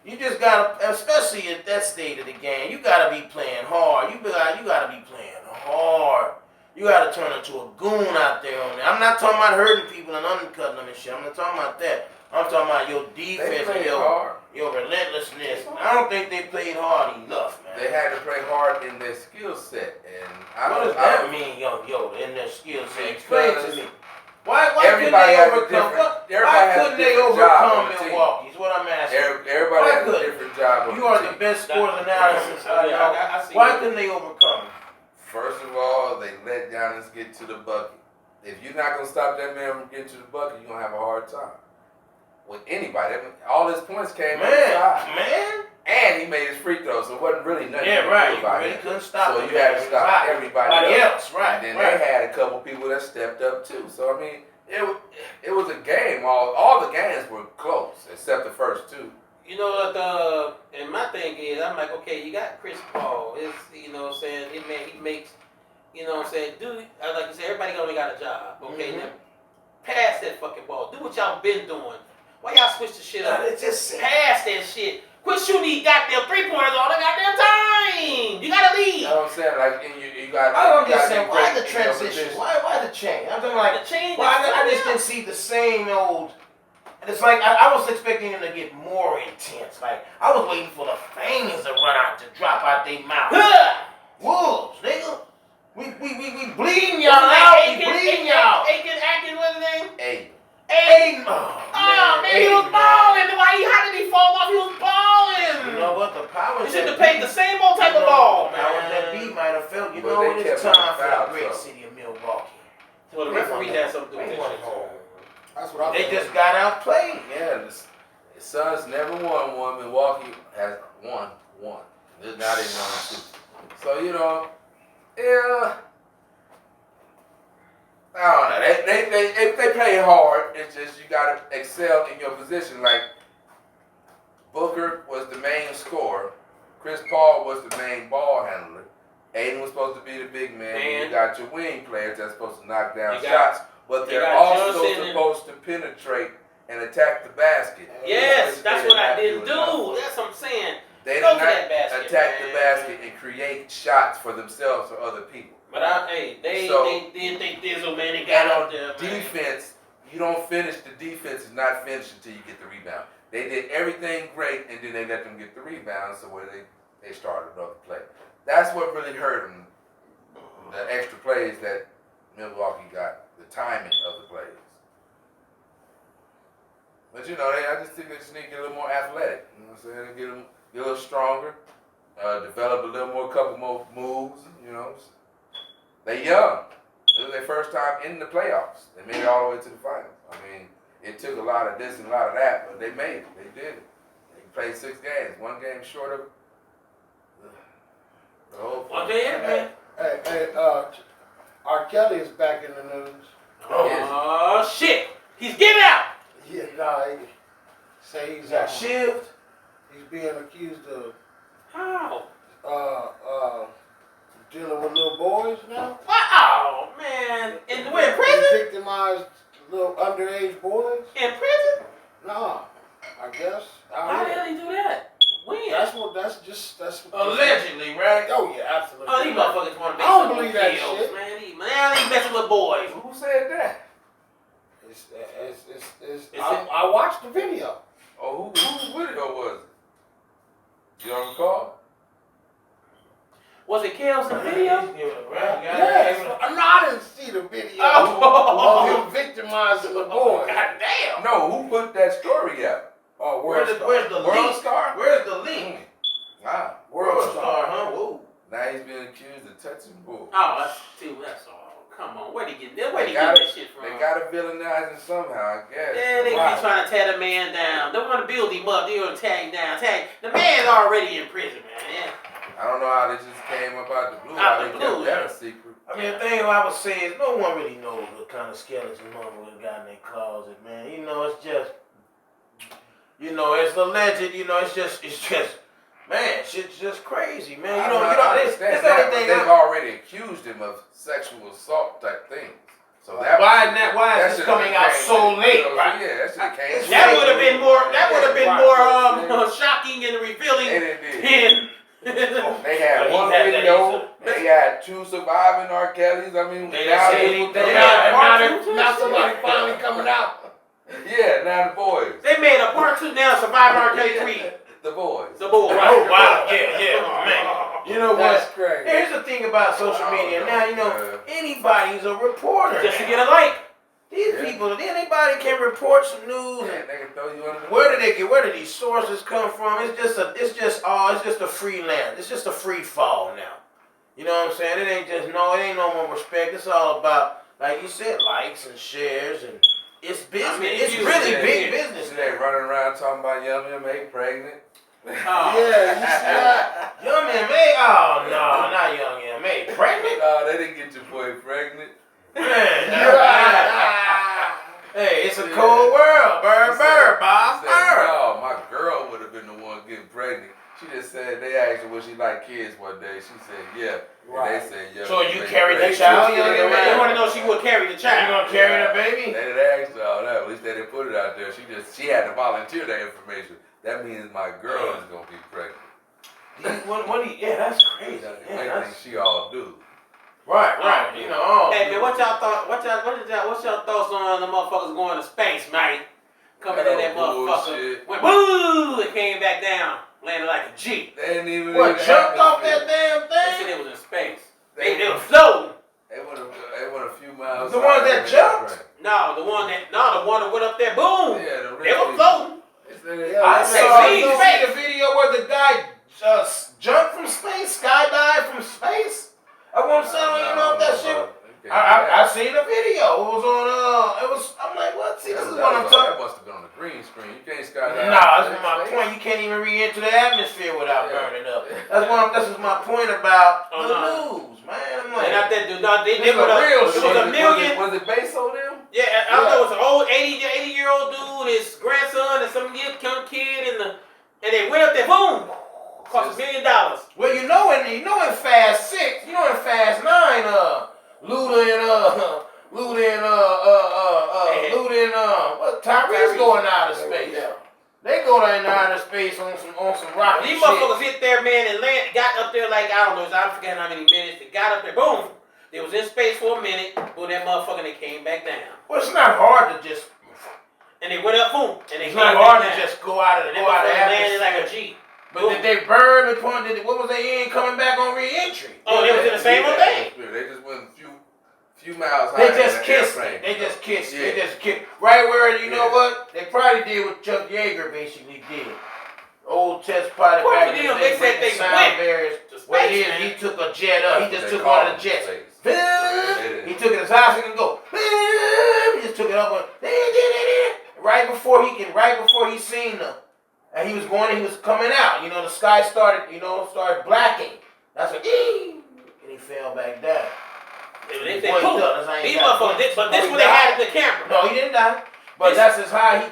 you just gotta, especially at that state of the game, you gotta be playing hard. You gotta be playing hard. You gotta turn into a goon out there on there. I'm not talking about hurting people and undercutting them and shit. I'm not talking about that. I'm talking about your They defense and played your hard. relentlessness. I don't think they played hard enough, man. They had to play hard in their skill set, and What does that mean, yo, in their skill set? Explain to me. Why couldn't Everybody they has a overcome? different- Why everybody has a couldn't they different job overcome on the team. Milwaukee? Is what I'm asking. Everybody Why has a couldn't? different job on You the are team. the best sports analysis I know. I see Why it. couldn't they overcome? First of all, they let Giannis get to the bucket. If you're not gonna stop that man from getting to the bucket, you're gonna have a hard time with anybody. All his points came inside, Man. and he made his free throw, so it wasn't really nothing. Yeah, you could right. do You about really it. couldn't stop So him. you had to stop Right. everybody else. Right. And then Right. they had a couple people that stepped up too. So I mean, it was a game. All the games were close except the first 2. You know what? And my thing is, I'm like, okay, you got Chris Paul. It's he makes, dude. Like you said, everybody only got a job. Okay, now pass that fucking ball. Do what y'all been doing. Why y'all switch the shit up? It's just Pass that shit. Quit shooting these goddamn 3-pointers all the goddamn time. You gotta leave. You know what I'm saying? Like, and you got. I'm you just gotta saying, be why great the in your transition? position. Why the change? I'm talking like, The change. I just didn't see the same old. And it's like I was expecting them to get more intense. Like I was waiting for the fans to run out to drop out their mouth. Wolves, nigga. We bleeding y'all out. We bleeding y'all. Aiken, what's his name? Hey, Aiken. Oh Oh man, he Aiden, was balling. Why he Read that something. They wasn't home. That's what I They think. just got outplayed. Yeah, the Suns never won one. Milwaukee has won one. Now they won two. So yeah. I don't know. They play hard. It's just you gotta excel in your position. Like Booker was the main scorer. Chris Paul was the main ball handler. Aiden was supposed to be the big man. And you got your wing players that's supposed to knock down shots, but they're also supposed to penetrate and attack the basket. Yes, that's what I didn't do. That's what I'm saying. They did Go not to that basket, attack man. the basket and create shots for themselves or other people. But they did think Dizzle, man. They And got on out there, man. defense, you don't finish. The defense is not finished until you get the rebound. They did everything great, and then they let them get the rebound, so where they started another play. That's what really hurt them. The extra plays that Milwaukee got, the timing of the plays. But I just think they just need to get a little more athletic. You know what I'm saying? Get a little stronger, develop a little more, couple more moves. They young. It was their first time in the playoffs. They made it all the way to the finals. I mean, it took a lot of this and a lot of that, but they made it. They did it. They played 6 games. 1 game short of the whole thing. One game, man. Hey, R. Kelly is back in the news. Oh shit! He's getting out. Yeah, nah, he say he's Shived. he's being accused of How? dealing with little boys now. Oh man! We're in prison. He victimized little underage boys. In prison? Nah, I guess. How the hell he do that? When? That's what. Allegedly, right? Oh yeah, absolutely. Oh, these motherfuckers want to make I don't some believe that kills, shit. man. He messing with boys. Who said that? I watched the video. Oh, whose video was it? You don't recall? Was it Kels in the video? Yes. I didn't see the video of him victimizing the boy. God damn. No, who put that story out? Oh, Where's the World link? Star? Where's the link? Wow. World Star, huh? Whoa. Now he's being accused of touching bull. Oh, that's all. Come on, where'd he get that? Where'd he They get gotta- that shit from? They gotta villainize him somehow, I guess. Yeah, they Wow. be trying to tear the man down. They want to build him up. They want to tear him down. The man's already in prison, man. Yeah. I don't know how this just came up out the blue. Out How the they blue, kept that a secret. I mean, the thing I would say is no one really knows what kind of skeleton motherfucker got in their closet, man. It's just, it's alleged. It's just, man, shit's just crazy, man. I It's understand that, but everything. they've already accused him of sexual assault type things. So that Why that is this should've coming came- out so late, right? Yeah, that should have came. That That would have been more. That would have been Right. more shocking and revealing They did. than. They had He one had that video. answer. They had 2 surviving R. Kellys. I mean, They now didn't say they- anything. Now somebody finally coming out. Yeah, now the boys. They made a part 2 now. Survivor R.K. 3. The boys. The boy. Oh, wow. Yeah, man. You know That's what? crazy. Here's the thing about social media. Now, anybody's a reporter. Just to get a like. These people, anybody can report some news. Yeah, they can throw you under the Where bus. where do these sources come from? It's just a free land. It's just a free fall now. You know what I'm saying? It ain't no more respect. It's all about, like you said, likes and shares, and it's business. I mean, it's you really said- big business See they now. running around talking about Yum ain't pregnant. Oh. Yeah, you see that? Young M.A. Oh no, not Young M.A. Pregnant? No, they didn't get your boy pregnant. Man, hey, it's a cold world. Bird, Bob, She said, bird. no, my girl would have been the one getting pregnant. She just said they asked her would she like kids one day. She said yeah. Right. And they said yeah. So you ain't carried the pregnant. child, Young They want M.A.? to know she would carry the You child. gonna carry the baby? They didn't ask her all that. At least they didn't put it out there. She had to volunteer that information. That means my girl is gonna be pregnant. Yeah, that's crazy. That's the Yeah, main that's, thing she all do. right. Hey man, what's y'all thoughts on the motherfuckers going to space, man? Coming in that motherfucker. Bullshit. Went boo! It came back down, landed like a G. They didn't even What, in the jumped off that atmosphere. damn They said thing? it was in space. They They were floating. They went a few miles. The ones that jumped? No, the one that went up there, boom! Yeah, the They were floating. I They saw seen you space. see the video where the guy jumped from space, skydived from space. I want to say, I don't even know if that shit. I seen the video. It was on. I'm like, what? See, this is what I'm talking. That must have been on the green screen. You can't skydive. Nah, that's my point. You can't even re-enter the atmosphere without burning up. This is my point about the news, man. I'm like, they put real shit. It was a million. Was it Bezos them? Yeah, I don't know. It was an old 80-year-old dude, his grandson, and some young kid, and they went up there, boom, cost $1 million. Well, you know in Fast 6, in Fast 9, Luda and Tyrese going out of space. Yeah. They go in outer space on some rocket These shit. motherfuckers hit there, man, and got up there like, I don't know, I forget how many minutes. They got up there, boom. They was in space for a minute, boom, that motherfucker, they came back down. Well, it's not hard to just. And they went up, boom, and they It's came not back hard down. to just go out of the landed atmosphere. like a G. But did they burn the point? What was they in coming back on re-entry? Oh, they was in the same old thing. They just went a few miles They higher. just kissed. They just kissed. Right where, you know what? They probably did what Chuck Yeager basically did. Old test pilot back in the day. They said they sound barriers. What it is, he took a jet up. He just took one of the jets. He took it as high as he can go. He just took it up. Right before he seen them. And he was coming out. The sky started blacking. That's like, and he fell back down. They said, poof. These motherfuckers, but this one they had in the camera. No, he didn't die. But that's as high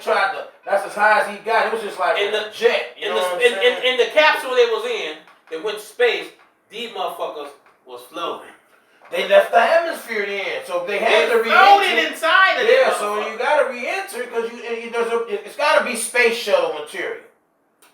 that's as high as he got. It was just like in the jet. In the capsule they was in, they went to space, these motherfuckers was floating. They left the atmosphere then, so they had to re-enter. Floated inside of it. Yeah, so you gotta re-enter because it's gotta be space shuttle material.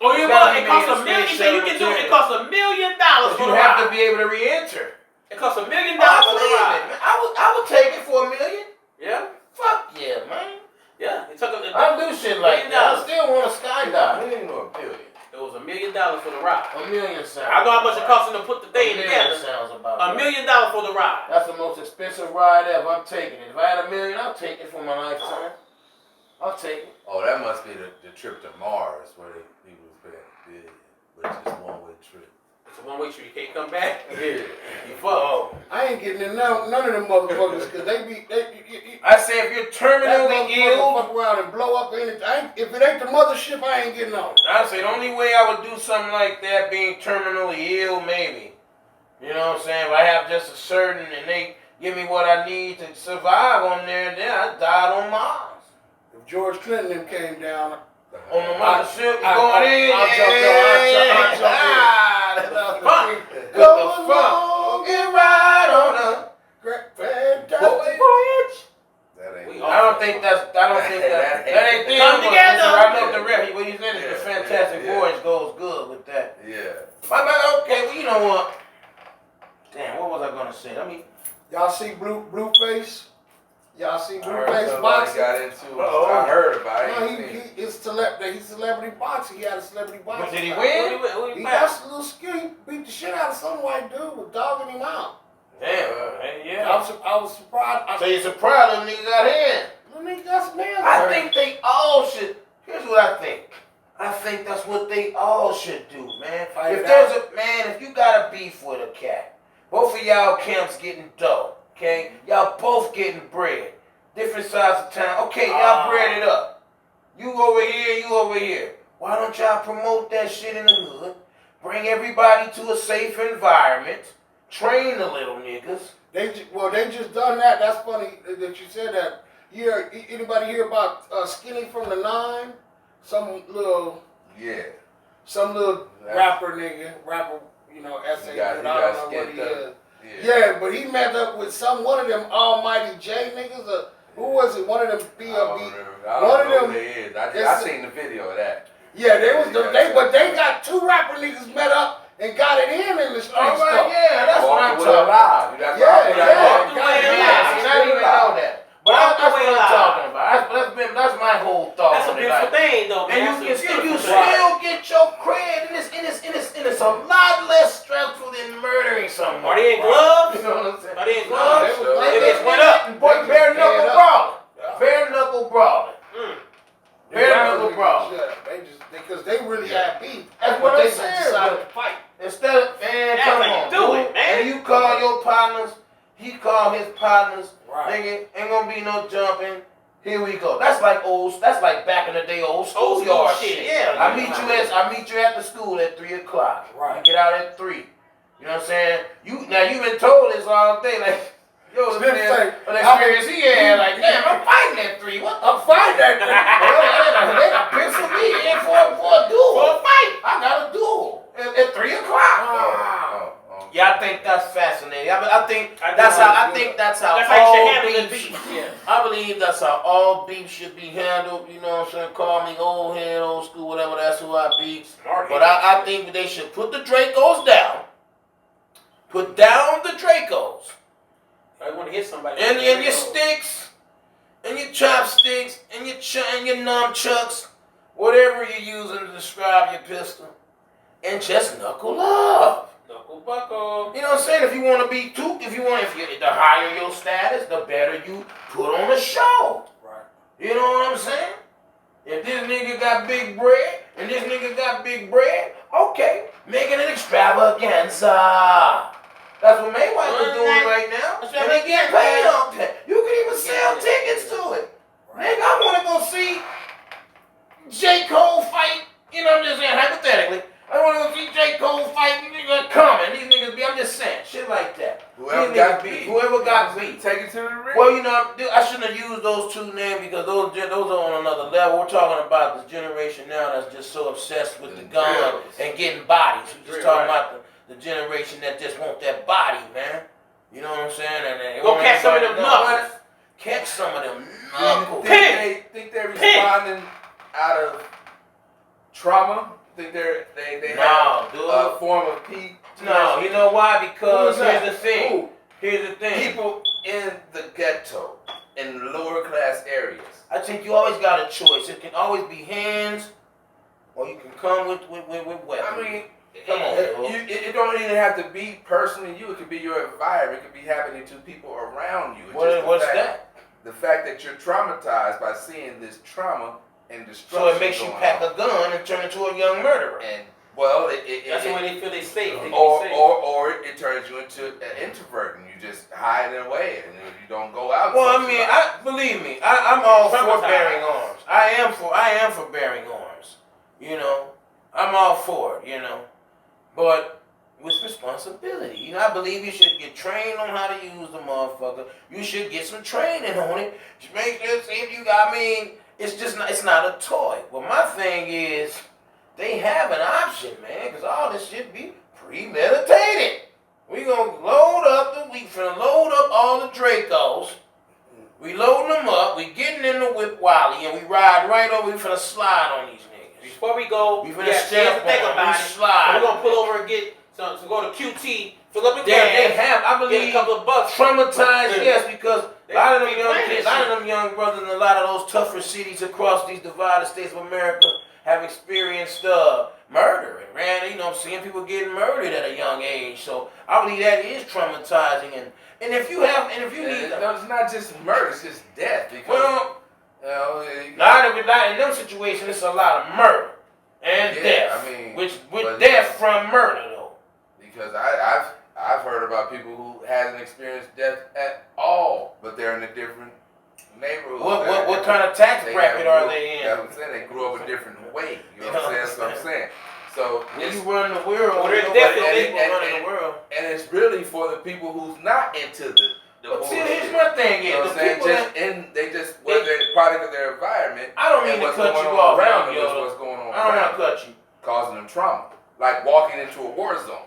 Oh, it costs $1 million. You can do it. It costs $1 million for the ride. You have to be able to re-enter. It costs $1 million for the ride. I would take it for $1 million. Yeah. Fuck yeah, man. Yeah. I'll do shit like that. I still want to skydive. $1 million or $1 billion? It was $1 million for the ride. $1 million sounds. I know how much it costs them to put the thing together. Sounds about $1 million for the ride. That's the most expensive ride ever. I'm taking it. If I had $1 million, I'll take it for my lifetime. I'll take it. Oh, that must be the trip to Mars where he was paying $1 billion, but it's just one-way trip. It's a one-way trip. You can't come back. Yeah. You fuck. I ain't getting in none of them motherfuckers because they I say if you're terminally ill, fuck around and blow up anything. If it ain't the mothership, I ain't getting on. I say the only way I would do something like that, being terminally ill, maybe. You know what I'm saying? If I have just a certain, and they give me what I need to survive on there, then I died on Mars. If George Clinton came down on the mothership, going in. I'll Come along and ride on a fantastic voyage. I don't think that ain't the Come together. I love the rep. What he said is the fantastic voyage goes good with that. Yeah. Okay, well, you know what? Damn, what was I gonna say? Y'all see Blueface? Y'all see I heard Blueface somebody boxing? got into it. I heard about it. He's celebrity boxing. He had a celebrity boxing. But did he win? He got a little skinny, beat the shit out of some white dude with dogging him out. Damn, yeah. I was surprised. So you're surprised them niggas got in? Them niggas got some hands. I think they all should. Here's what I think. I think that's what they all should do, man. If you got a beef with a cat, both of y'all camps getting dough, okay? Y'all both getting bread. Different sides of town. Okay, y'all bread it up. You over here, you over here. Why don't y'all promote that shit in the hood? Bring everybody to a safe environment. Train the little niggas. They just done that. That's funny that you said that. Anybody hear about Skinny from the Nine? Some little rapper, S.A. I don't know what he is. Yeah, but he met up with one of them Almighty J niggas. Who was it? One of them B.O.B. I don't know who they is. I seen the video of that. Yeah, but they got two rapper niggas met up and got it in the street stuff. Yeah, that's what I'm talking about. I didn't even know that. But that's what I'm talking about. That's my whole thought. That's a beautiful thing, though, man. And you still get your cred, and it's a lot less stressful than murdering someone. Are they in gloves? You know what I'm saying? Are they in gloves? They just went up. Boy, bare knuckle brawling. Bare knuckle brawling. Bare knuckle brawling. Because they really had beef. That's what they I'm saying. decided to fight. Instead of, man, That's come how you on. do it, man. And you call your partners, he called his partner gonna be no jumping. Here we go. That's like back in the day, old schoolyard shit. Yeah. I meet you at the school at 3 o'clock. Right. You get out at 3. You know what I'm saying? You've been told this all day, like, yo, this man, an experience he had, like, damn, I'm fighting at 3. What the fight at 3? They got penciled me in for a duel. For a fight. I got a duel at 3 o'clock. Yeah, I think that's fascinating. I think that's how how you should all handle the beef. beef. Yeah. I believe that's how all beef should be handled. You know what I'm saying? Call me old head, old school, whatever. That's who I beat. But I think they should put the Dracos down. Put down the Dracos. I want to hit somebody. And your sticks, and your chopsticks, and your nunchucks, whatever you're using to describe your pistol, and just knuckle up. Knuckle buckle. You know what I'm saying? If you want to be the higher your status, the better you put on a show. Right. You know what I'm saying? If this nigga got big bread and this nigga got big bread, okay, make it an extravaganza. That's what Mayweather's doing right now. And they get paid off that. You can even sell tickets to it. Nigga, I want to go see J. Cole fight. You know, I'm just saying hypothetically. I want to go see J. Cole fight. These niggas coming. These niggas be. I'm just saying shit like that. Whoever got beat. Take it to the ring. Well, you know, I shouldn't have used those two names because those are on another level. We're talking about this generation now that's just so obsessed with the gun and getting bodies. We're just talking about the generation that just want that body, man. You know what I'm saying? And they go catch some of them knuckles. Catch some of them knuckles. Think they're responding out of trauma? Think they have a form of PTSD? No, you know why? Because here's the thing. Here's the thing. People in the ghetto, in lower class areas. I think you always got a choice. It can always be hands, or you can come with weapons. I mean, come on, it don't even have to be personally you. It could be your environment. It could be happening to people around you. What's that? The fact that you're traumatized by seeing this trauma and destruction. So it makes you pack a gun and turn into a young murderer. And well, that's the way they feel they safe. Or it turns you into an introvert and you just hide away and you don't go out. Well, I mean, believe me, I'm all for bearing arms. I am for bearing arms. You know, I'm all for it. You know, but with responsibility. You know, I believe you should get trained on how to use the motherfucker. You should get some training on it. Just make sure if you got. I mean, it's not a toy. Well, my thing is. They have an option, man, because all this shit be premeditated. We gonna we finna load up all the Dracos. We loading them up, we getting in the whip Wally, and we ride right over, we finna slide on these niggas. Before we go, we finna step on them, we slide. We're gonna pull over and get, so go to QT, fill up the gas. They have, I believe, get a couple of bucks. Traumatized, yes, because a lot of them young kids, a lot of them young brothers in a lot of those tougher cities across these divided states of America have experienced murder and you know, seeing people getting murdered at a young age. So I believe that is traumatizing. And if you need, it's not just murder, it's just death. Because, well, in them situations, it's a lot of murder and death. I mean, with death from murder though. Because I've heard about people who hasn't experienced death at all, but they're in a different neighborhood. What kind of tax bracket are they in? That's what I'm saying. They grew up a different way. You know what I'm saying? That's what I'm saying. So when you run the world, and it's really for the people who's not into the but see, here's my thing. You know what I'm saying? They're product of their environment. I don't mean to cut you off around what's going on. I don't want to cut you. Causing them trauma, like walking into a war zone,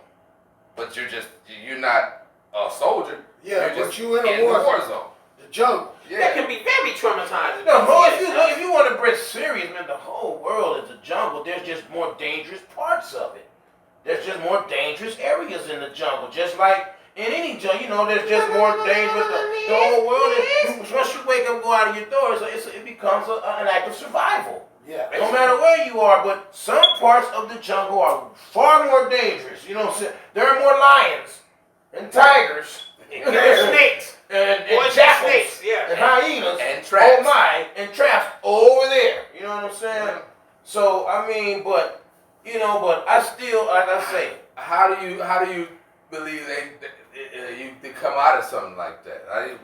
but you're not a soldier. Yeah, you're but you in a war zone. The jungle. Yeah. That can be very traumatizing. No, if you want to bring serious, man, the whole world is a jungle. There's just more dangerous parts of it. There's just more dangerous areas in the jungle. Just like in any jungle, you know, there's just more dangerous. The whole world is, once you wake up and go out of your door, it becomes an act of survival. Yeah. No matter where you are, but some parts of the jungle are far more dangerous. You know what I'm saying? There are more lions and tigers. There are snakes. And jackals, and hyenas, and traps. Oh my, and traps over there. You know what I'm saying? Yeah. So I mean, but I still, like I say, how do you believe you come out of something like that? I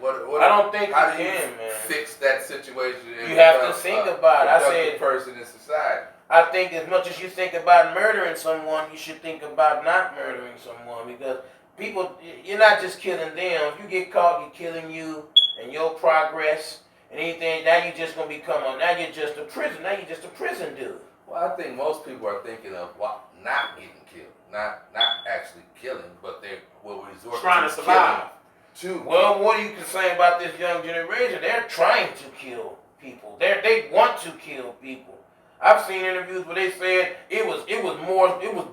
don't think how you do you can, man. fix that situation? And You have to become think a about it. I productive said, person in society. I think as much as you think about murdering someone, you should think about not murdering someone, because people, you're not just killing them. If you get caught, you're killing you and your progress and anything. Now you're just gonna now you're just a prison. Now you're just a prison dude. Well, I think most people are thinking of not getting killed, not actually killing, but they will resort Trying to survive. Well, what you can say about this young generation? They're trying to kill people. They want to kill people. I've seen interviews where they said it was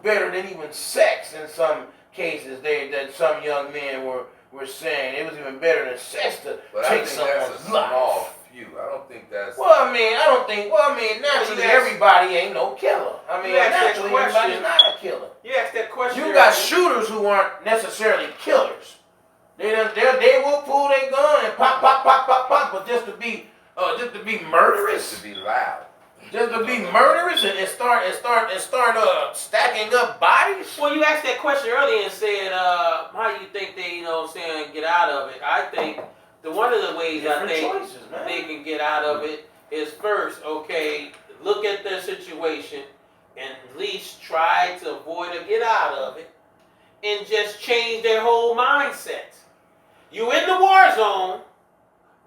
better than even sex in some cases. That some young men were saying it was even better than sex to take someone's life. I don't think that's. Naturally everybody ain't no killer. Naturally everybody's not a killer. You asked that question. You got shooters who aren't necessarily killers. They will pull their gun and pop, but just to be murderous. Just to be loud. Just to be murderous and start stacking up bodies. Well, you asked that question earlier and said, how do you think they, get out of it? I think one of the ways they can get out of it is first, look at their situation and at least try to avoid or get out of it, and just change their whole mindset. You in the war zone,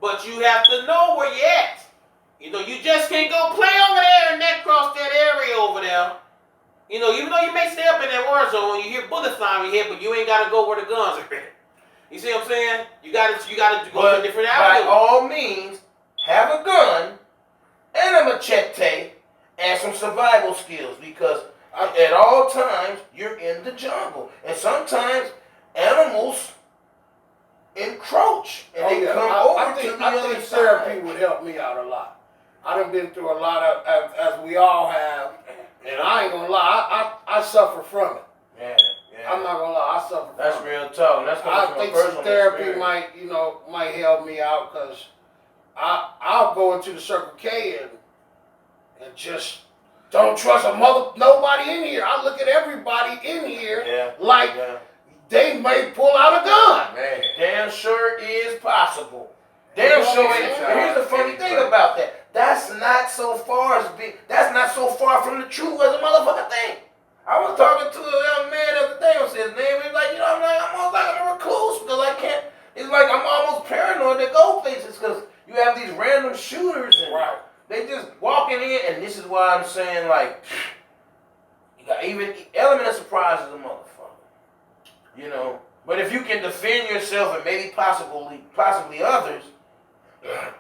but you have to know where you're at. You just can't go play over there and cross that area over there. Even though you may stay up in that war zone, you hear bullets flying in your head, but you ain't got to go where the guns are at. You see what I'm saying? You got to go to a different avenue. By all means, have a gun and a machete and some survival skills, because at all times you're in the jungle, and sometimes animals encroach and they come over to the other side. Therapy would help me out a lot. I done been through a lot of, as we all have, and I ain't gonna lie, I suffer from it. Yeah. I'm not gonna lie, I suffer from it. That's real talk. That's I think some therapy might help me out, because I'll go into the Circle K and just don't trust nobody in here. I look at everybody in here they may pull out a gun. Man. Damn sure is possible. Damn sure is. Here's the funny thing about that. That's not so far from the truth as a motherfucker thing. I was talking to a young man the other day. What's his name? He's like, I'm almost like a recluse, because I can't. It's like I'm almost paranoid to go places, because you have these random shooters and they just walking in, and this is why I'm saying, like, you got even element of surprise is a motherfucker. But if you can defend yourself and maybe possibly others, I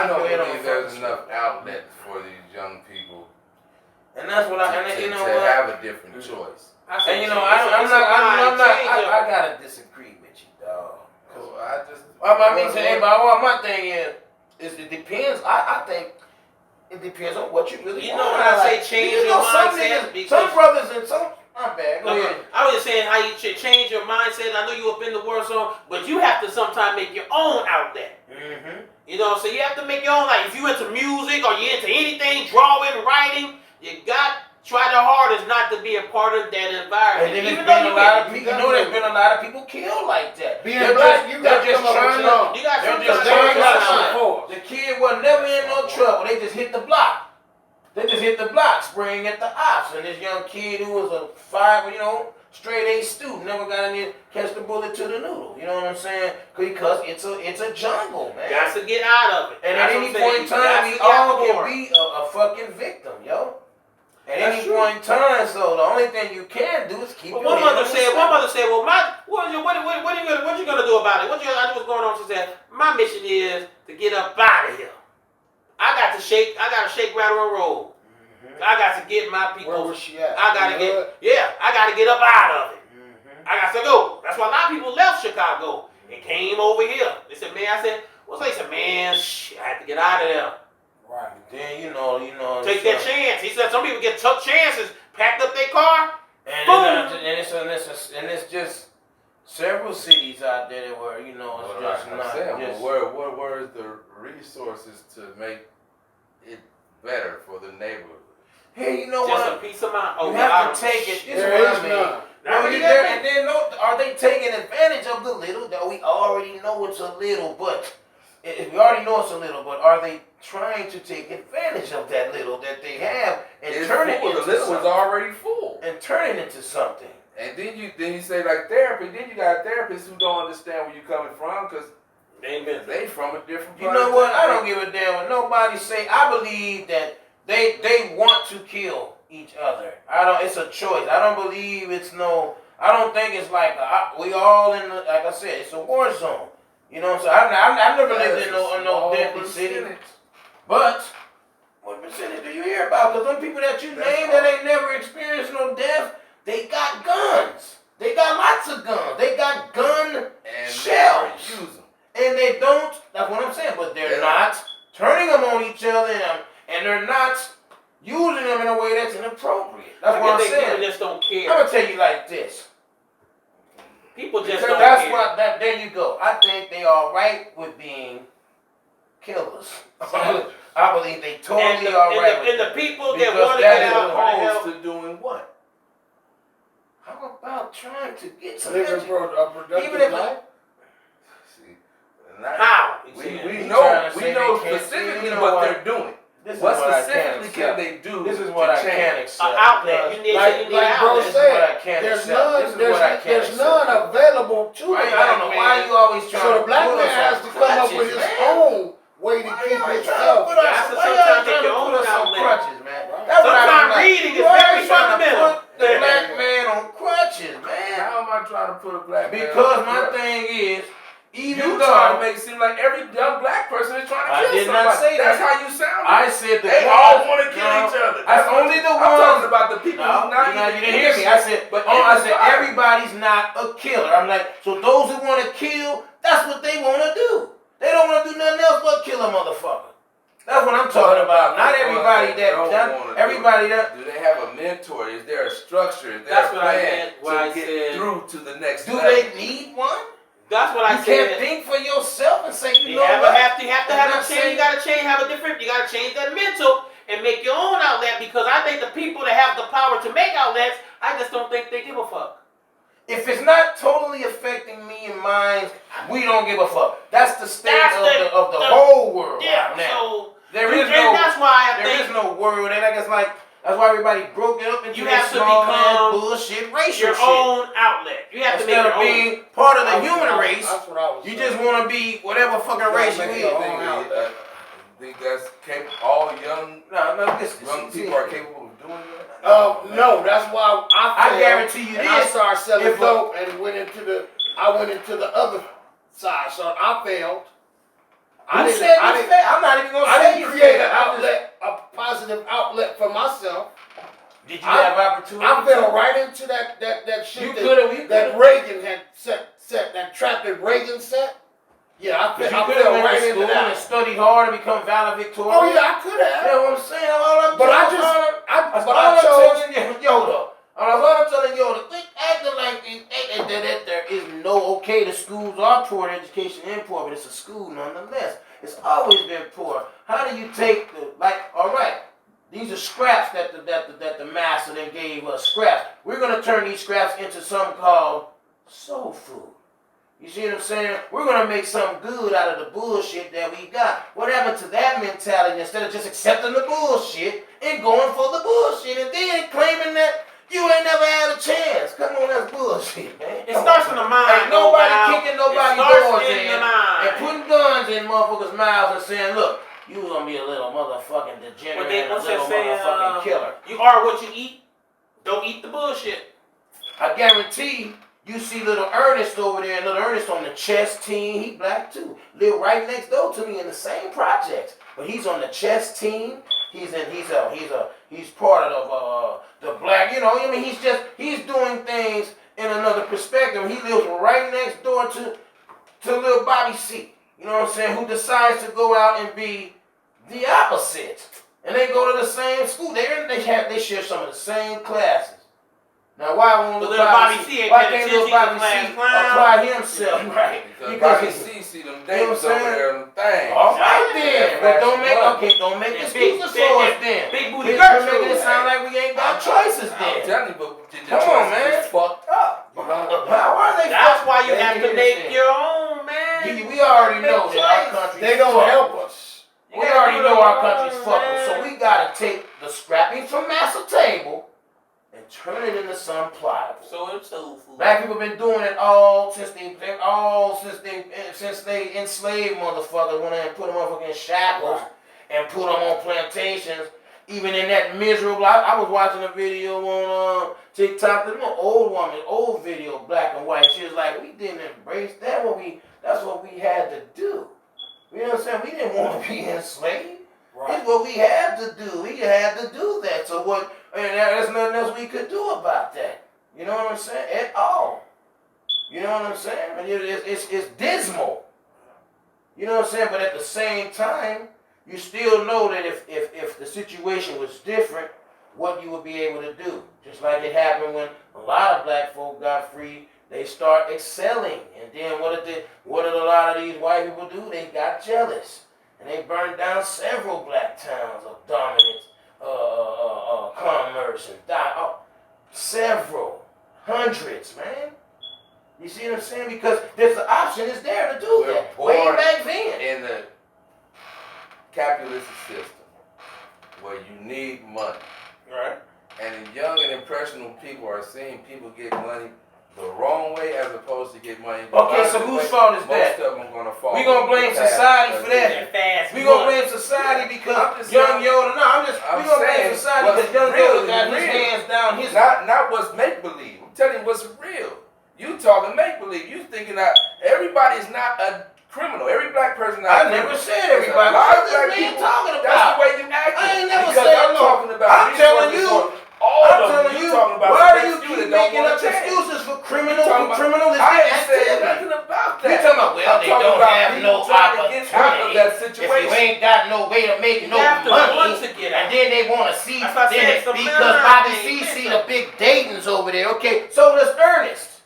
don't believe there's enough outlets for these young people. And that's what to have a different choice. I gotta disagree with you, dog. My thing is it depends. I think it depends on what you really want. When I say change your mindset, some brothers and some. I'm bad. Go ahead. I was just saying how you should change your mindset. I know you up in the war zone, but you have to sometimes make your own outlet. So you have to make your own. Like if you into music or you into anything, drawing, writing, you got try the hardest not to be a part of that environment. And then there's been a lot of people killed like that. Being black, you got to The kid was never in no trouble. They just hit the block. Spraying at the ops. And this young kid who was a straight A student, never got in there, catch the bullet to the noodle. You know what I'm saying? Because it's a jungle, man. Got to get out of it. And at any point in time, we all can be a fucking victim, yo. At any point in time, so the only thing you can do is keep. One mother said, "Well, what you gonna do about it? What's going on?" She said, "My mission is to get up out of here. I got to shake, rattle, and roll. I got to get my people. Where was she at? I got to get up out of it. I got to go. That's why a lot of people left Chicago and came over here. They said, man, they said, man, I had to get out of there. Right. Then take that chance. He said some people took chances, packed up their car, and it's just several cities out there where where is the resources to make it better for the neighborhood? hey, you know Just what? a piece of mind. Oh, You have to take it. This is There what is I mean. none. No, you there, and then are they taking advantage of the little that we already know it's a little, but we already know it's a little, but are they trying to take advantage of that little that they have and It's turn it full. into The little was something? already full. And turn it into something. And then you say like therapy. Then you got therapists who don't understand where you're coming from because they from a different. You know what? I don't give a damn what nobody say. I believe that they want to kill each other. It's a choice. I don't believe it's no. I don't think it's like we all in the, like I said, it's a war zone. You know what I'm saying? I've never lived in no deadly city. But what percentage do you hear about? Because them people that you name that ain't never experienced no death, they got guns. They got lots of guns. They got gun and shells. Use them. And they don't, that's what I'm saying, but they're not turning them on each other and they're not using them in a way that's inappropriate. That's what I'm saying. People just don't care. I'm going to tell you like this. People just Because don't that's care. what, there you go. I think they are right with being killers. I believe they totally are right with And the that. people that Because want to that get is out want to help. Opposed to doing what? How about trying to get some Living a productive Even if life. See, How? we You know trying to say they can't- specifically you know what what? they're doing. This is What what I specifically can't can they do? This is what to I change? can't accept. Outlet. You need Like bro outlet. This is what I said, can't there's accept. This none. is what I can't There's accept. none available to the Right? black I don't know man. why you always trying So the black to put man us has on to come up crutches, with his man. own way to Why keep y'all trying to himself. put us- That's why sometimes y'all trying take to your put own us on outlet. crutches, man? Right. That's what I Sometimes mean, like, reading you is always very trying to fundamental. put the black man on crutches, man. How am I trying to put a black man Because on my crutch? thing is, even You though trying to make it seem like every young black person is trying to I kill did somebody. not say That's that. how you sound. I said the They ones- all want to kill no, each other. That's what only the I'm ones. talking about the people No, who not you even didn't hear me. I said, but I said everybody. everybody's not a killer. I'm like, so those who want to kill, that's what they want to do. They don't want to do nothing else but kill a motherfucker. That's what I'm talking about. Not everybody everybody that. Do they have a mentor? Is there a structure? Is there That's a what I plan meant when I to get said- through to the next Do level? they need one? That's what I You can't said. think for yourself and say, you You know have what? to have I'm a not change. saying- You gotta change. You gotta change that mental and make your own outlet. Because I think the people that have the power to make outlets, I just don't think they give a fuck. If it's not totally affecting me and mine, we don't give a fuck. That's the state of the whole world Yeah. right now. So And that's why I there think is no world, and I guess like that's why everybody broke it up into You that have to small become ass bullshit racial your shit. own outlet. You have to make Instead your of own. being part of the human race, That's what I was you saying. just want to be whatever fucking race you make is. your own I think that's capable. All young This people are capable of doing that. No, that's why I failed. guarantee you and this. I started selling If a- dope and went into the other side. So I failed. I'm not even gonna I say didn't you create failed. an outlet, a positive outlet for myself. Did you have opportunity? I fell right into that shit You that, could've. that Reagan had set that trap that Reagan set. Yeah, I You fell could have right went to into school and that. studied hard to become valedictorian. Oh yeah, I could You have. know what I'm saying? All I'm But I telling- just, That's but all I I'm chose. telling you, Yoda. All I'm telling Yoda, quit acting like that there is no okay. The schools are poor, the education is poor, but it's a school nonetheless. It's always been poor. How do you take all right, these are scraps that the master then gave us, scraps. We're gonna turn these scraps into something called soul food. You see what I'm saying? We're gonna make something good out of the bullshit that we got. What happened to that mentality instead of just accepting the bullshit and going for the bullshit and then claiming that you ain't never had a chance? Come on, that's bullshit, man. It starts in the mind. Ain't nobody Bob. kicking It nobody's starts doors in in the mind. and putting guns in motherfuckers' mouths and saying, look, you gonna be a little motherfucking degenerate and a What's little that saying? motherfucking killer. You are what you eat. Don't eat the bullshit. I guarantee you see little Ernest over there, little Ernest on the chess team. He black too. Live right next door to me in the same projects. But he's on the chess team. He's part of the black. You know, I mean, he's doing things in another perspective. He lives right next door to little Bobby C. You know what I'm saying? Who decides to go out and be the opposite. And they go to the same school. They share some of the same classes. Now, why won't But little Bobby C? ain't Why paying can't little attention, Bobby he's C a class apply himself right? Because Bobby he's- C see them You know what dates I'm over saying? there and things. All right then. but don't make excuses for us then. Big booty You're making it sound like we ain't got choices I'm then. telling you, but the Come on, choices man. is fucked up. You know? How are they? That's why you They have to need make this your own, man. We already know that our country. They don't help us. We already know our country's fucking, so we gotta take the scrappings from Master Table and turn it into some pliable. So it's soul food. Black people been doing it since they enslaved motherfuckers, went in and put them motherfuckers in shackles and put them on plantations. Even in that miserable, I was watching a video on TikTok. There's no old video, black and white. She was like, we didn't embrace that. That's what we had to do. You know what I'm saying? We didn't want to be enslaved. It's what we had to do. We had to do that. So what? And there's nothing else we could do about that. You know what I'm saying? At all. You know what I'm saying? And it's dismal. You know what I'm saying? But at the same time, you still know that if the situation was different, what you would be able to do. Just like it happened when a lot of black folk got free, they start excelling. And then what did a lot of these white people do? They got jealous. And they burned down several black towns of dominant commerce and several hundreds, man. You see what I'm saying? Because there's the option is there to do that. Way back then. In the capitalistic system, where you need money, Right. and the young and impressionable people are seeing people get money the wrong way as opposed to get money. Okay, so whose fault is that? Most of them are gonna fall. We gonna blame society for that. Fast. We gonna blame society because Young Yoda. No, we gonna blame society because Young Yoda got his hands down his. Not what's make believe. I'm telling you what's real. You talking make believe. You thinking that everybody's not a criminal. Every black person. I never said everybody. What is this man talking about? That's the way you act. I ain't never because said I'm no. talking about. I'm telling you. I'm telling you. Why do you keep making up excuses for criminalistic I ain't saying activity? nothing about that. You talking about, well, they don't have no opportunity. That If situation. you ain't got no way to make no money, and then they want to see, because Bobby C see the big Dayton's over there. Okay, so does Ernest.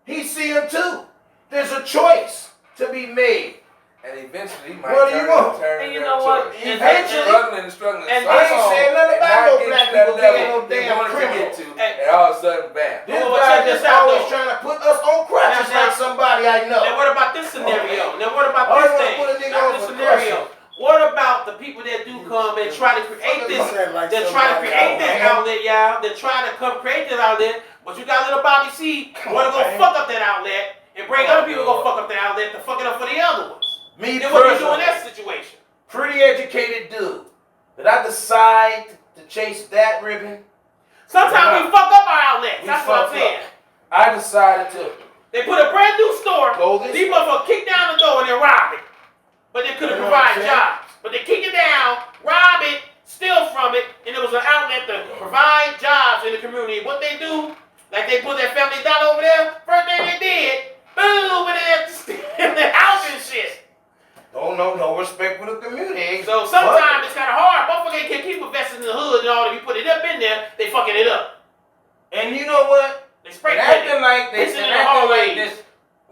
He see him too. There's a choice to be made. And eventually, he might What do you want? And you know what? Eventually, struggling. and I ain't saying nothing about no black people being no damn criminal. And all of a sudden, bam. This guy just always trying to put us on crutches like somebody I know. Now what about this scenario? Now what about Oh, this you thing? wanna put a nigga Not on this for scenario. crutches. What about the people that do come and try to create this? They're trying to create this outlet, y'all. They're trying to come create this outlet, but you got little Bobby C wanna go fuck up that outlet and bring other people to go fuck up that outlet to fuck it up for the other ones. Me Then what do you do personally, in that situation? pretty educated dude. Did I decide to chase that ribbon? Sometimes we fuck up our outlets. We That's what I'm fucked saying. up. I decided to They put a brand new store. go this These way. motherfuckers kick down the door and they rob it. But they couldn't You know what provide I'm saying? jobs. But they kick it down, rob it, steal from it, and it was an outlet to provide jobs in the community. What they do, like they put that Family Dollar over there, first thing they did, boom, and they had to steal the house and shit. No respect for the community. So sometimes it's kind of hard. Motherfuckers can't keep investing in the hood and all. If you put it up in there, they fucking it up. And you know what? They spray Acting like this, Pissing in and the acting hallways. like this,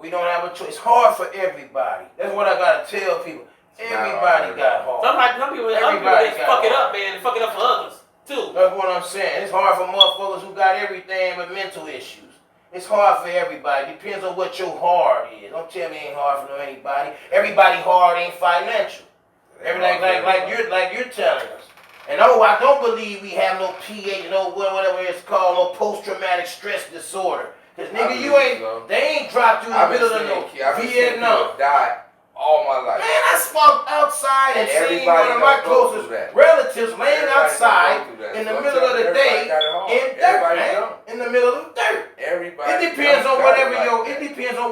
we don't have a choice. It's hard for everybody. That's what I gotta tell people. Everybody got hard. Some people Everybody just got fuck it hard. up, man, and fuck it up for others too. That's what I'm saying. It's hard for motherfuckers who got everything but mental issues. It's hard for everybody. Depends on what your hard is. Don't tell me it ain't hard for anybody. Everybody hard ain't financial. Everything like you're telling us. And I don't believe we have no PA, no whatever it's called, no post-traumatic stress disorder. Cause nigga, they ain't dropped you in the middle of no Vietnam. Died all my life. Man, I walked outside and seen one of my closest that. relatives laying outside that. in the So middle of the day in dirt, man. In the middle of dirt. Everybody It depends on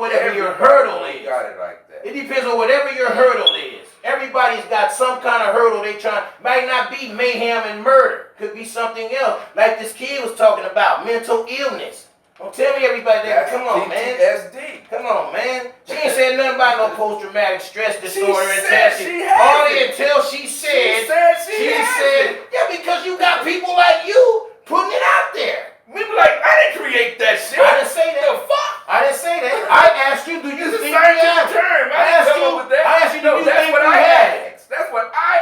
whatever your hurdle is. Got it like that. It depends on whatever your hurdle is. Everybody's got some kind of hurdle they try. Might not be mayhem and murder. Could be something else. Like this kid was talking about, mental illness. Don't tell me everybody that. Come on, man. PTSD. Come on, man. She ain't said nothing about no post-traumatic stress disorder said until she has it. until she said, She has it. yeah, because you got people like you putting it out there. We be like, I didn't create that shit. I didn't say that. The fuck? I didn't say that. I asked you, do you This is think you scientific have it? term. I asked you, do you that's think what you I have it? asked. That's what I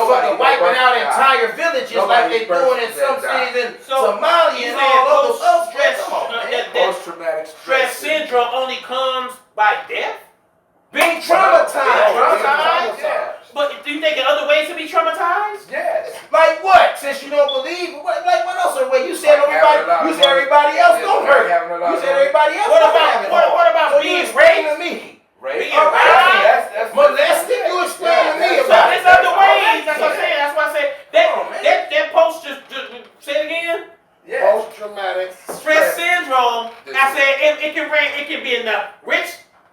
motherfucker wiping out entire villages like they doing in some cities in Somalia and all over. Post-traumatic stress syndrome only comes by death? Being traumatized. Yeah. But do you think there are other ways to be traumatized? Yes. Like what? Since you don't believe, what else? You said everybody else don't hurt. You said everybody else don't have it. What about being raped? To me? Rape? Being molested? You explain to me about it. There's other ways. That's what I'm saying. That's why I said that post just say it again. Yes. Post-traumatic Stress syndrome. I said it can be in the rich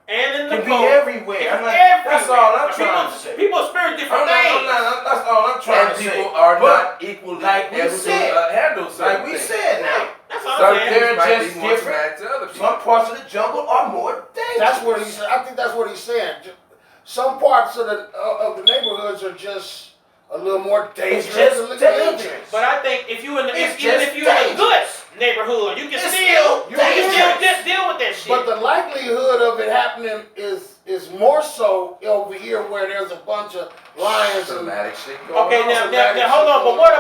and in the Can poor. be everywhere. It can be That's everywhere. all I'm trying to say. People experience different things. That's all I'm trying to say. People are not equally like we able to said, handle certain like we things. said now. That's all Some I'm saying. They're things might just be more different. traumatic to other people. Some parts of the jungle are more dangerous. That's what he said. I think that's what he's saying. Some parts of the neighborhoods are just a little more dangerous. It's just to live dangerous. in. But I think if you in the It's even just if you in a dangerous. good neighborhood, you can It's still dangerous. deal with that shit. But the likelihood of it happening is more so over here where there's a bunch of lions and Traumatic shit going Okay, on. now hold on. But what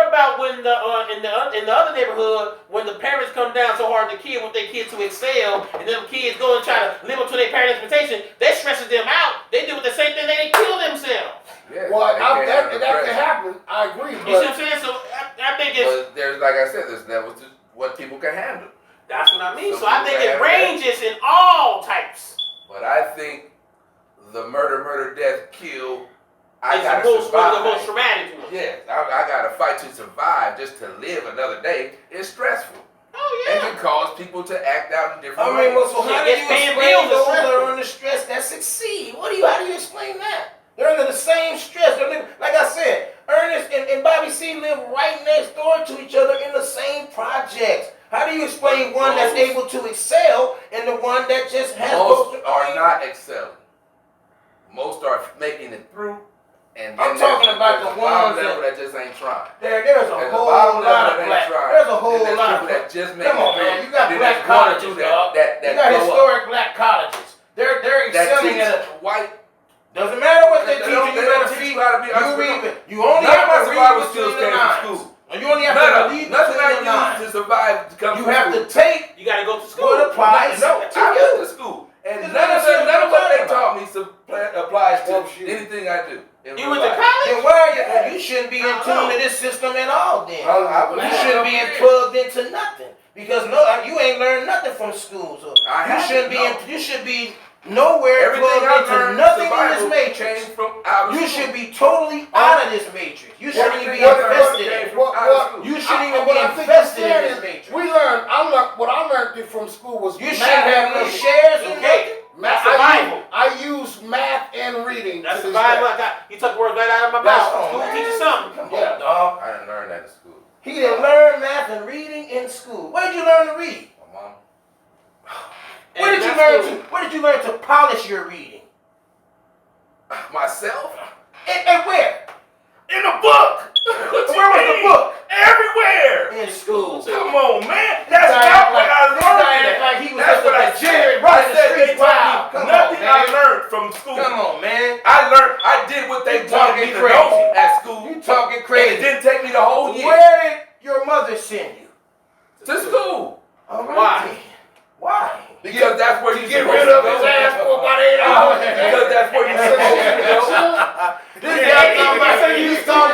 about when the in the other neighborhood when the parents come down so hard to want their kids to excel, and them kids go and try to live up to their parents' expectation, that stresses them out. They do the same thing. They kill themselves. Yeah, well, they can't that handle can happen. I agree, You see what but I'm saying? So I think it's But there's, like I said, there's levels to what people can handle. that's what I mean. Some So I people think can it handle that. ranges in all types. But I think the murder, death, kill, I It's gotta the most survive. traumatic one. Yes, I gotta fight to survive just to live another day. It's stressful. Oh And yeah. can cause people to act out in different I mean, well, ways. so how do It's you paying explain bills those is that are under stress that succeed? How do you explain that? They're under the same stress. They're living, like I said, Ernest and Bobby C live right next door to each other in the same projects. How do you explain one that's able to excel and the one that just has Most are not excelling. Most are making it through. And then I'm talking about there's the a bottom ones level that just ain't trying. There's a There's whole bottom level lot that of ain't black. trying. There's a whole And there's lot of people that just make Come it on, through. man. You got And then black there's one or two colleges, dog. that You got blow up. historic black colleges. They're That excelling teach at a white. doesn't matter what they They teach don't- you, they better don't teach feed. you how to be You entrepreneur. read it. You only None of have my to survival read skills between the came from lines. school. And you only have to read Nothing I between the lines. used to survive to come You from have school. to take You gotta go to school. what applies No, to I you. went to school. And Just none let me see of what what they you're taught me applies to Helps you. anything I do. in You real went to life. college? Then why are you shouldn't be in tune to this system at all then. You shouldn't be plugged into nothing. Because you ain't learned nothing from school. So you should be nowhere Everything plugged I into learned nothing in survival this matrix. came from out of You school. should be totally out of this matrix. You shouldn't even be Everything I learned invested came in it. from out of school. You shouldn't even What be I think invested you're in saying this is, matrix. what I learned from school was You math shouldn't have and no reading. shares in Okay. nothing. That's survival. I use math and reading. That's to this survival. day. You took words right out of my That's mouth. School teaches something. Come Yeah. on, dog. I didn't learn that in school. He didn't learn math and reading in school. Where did you learn to read? My mom. Where did you learn to polish your reading? Myself? And where? In a book. Where was the book? Everywhere. In school. Come on, man. That's not what I learned. Like he was That's just what a I degenerate said. running I the said they streets. taught Wow. me Come nothing on, I man. learned from school. Come on, man. I did what they You wanted me talking to crazy. know at school. You talking And it crazy. didn't take me the whole year. Where did your mother send you? To school. All right. Why? then. Why? Because that's where you Get rid of his ass for about 8 hours. Because that's where you're supposed to go. This guy talking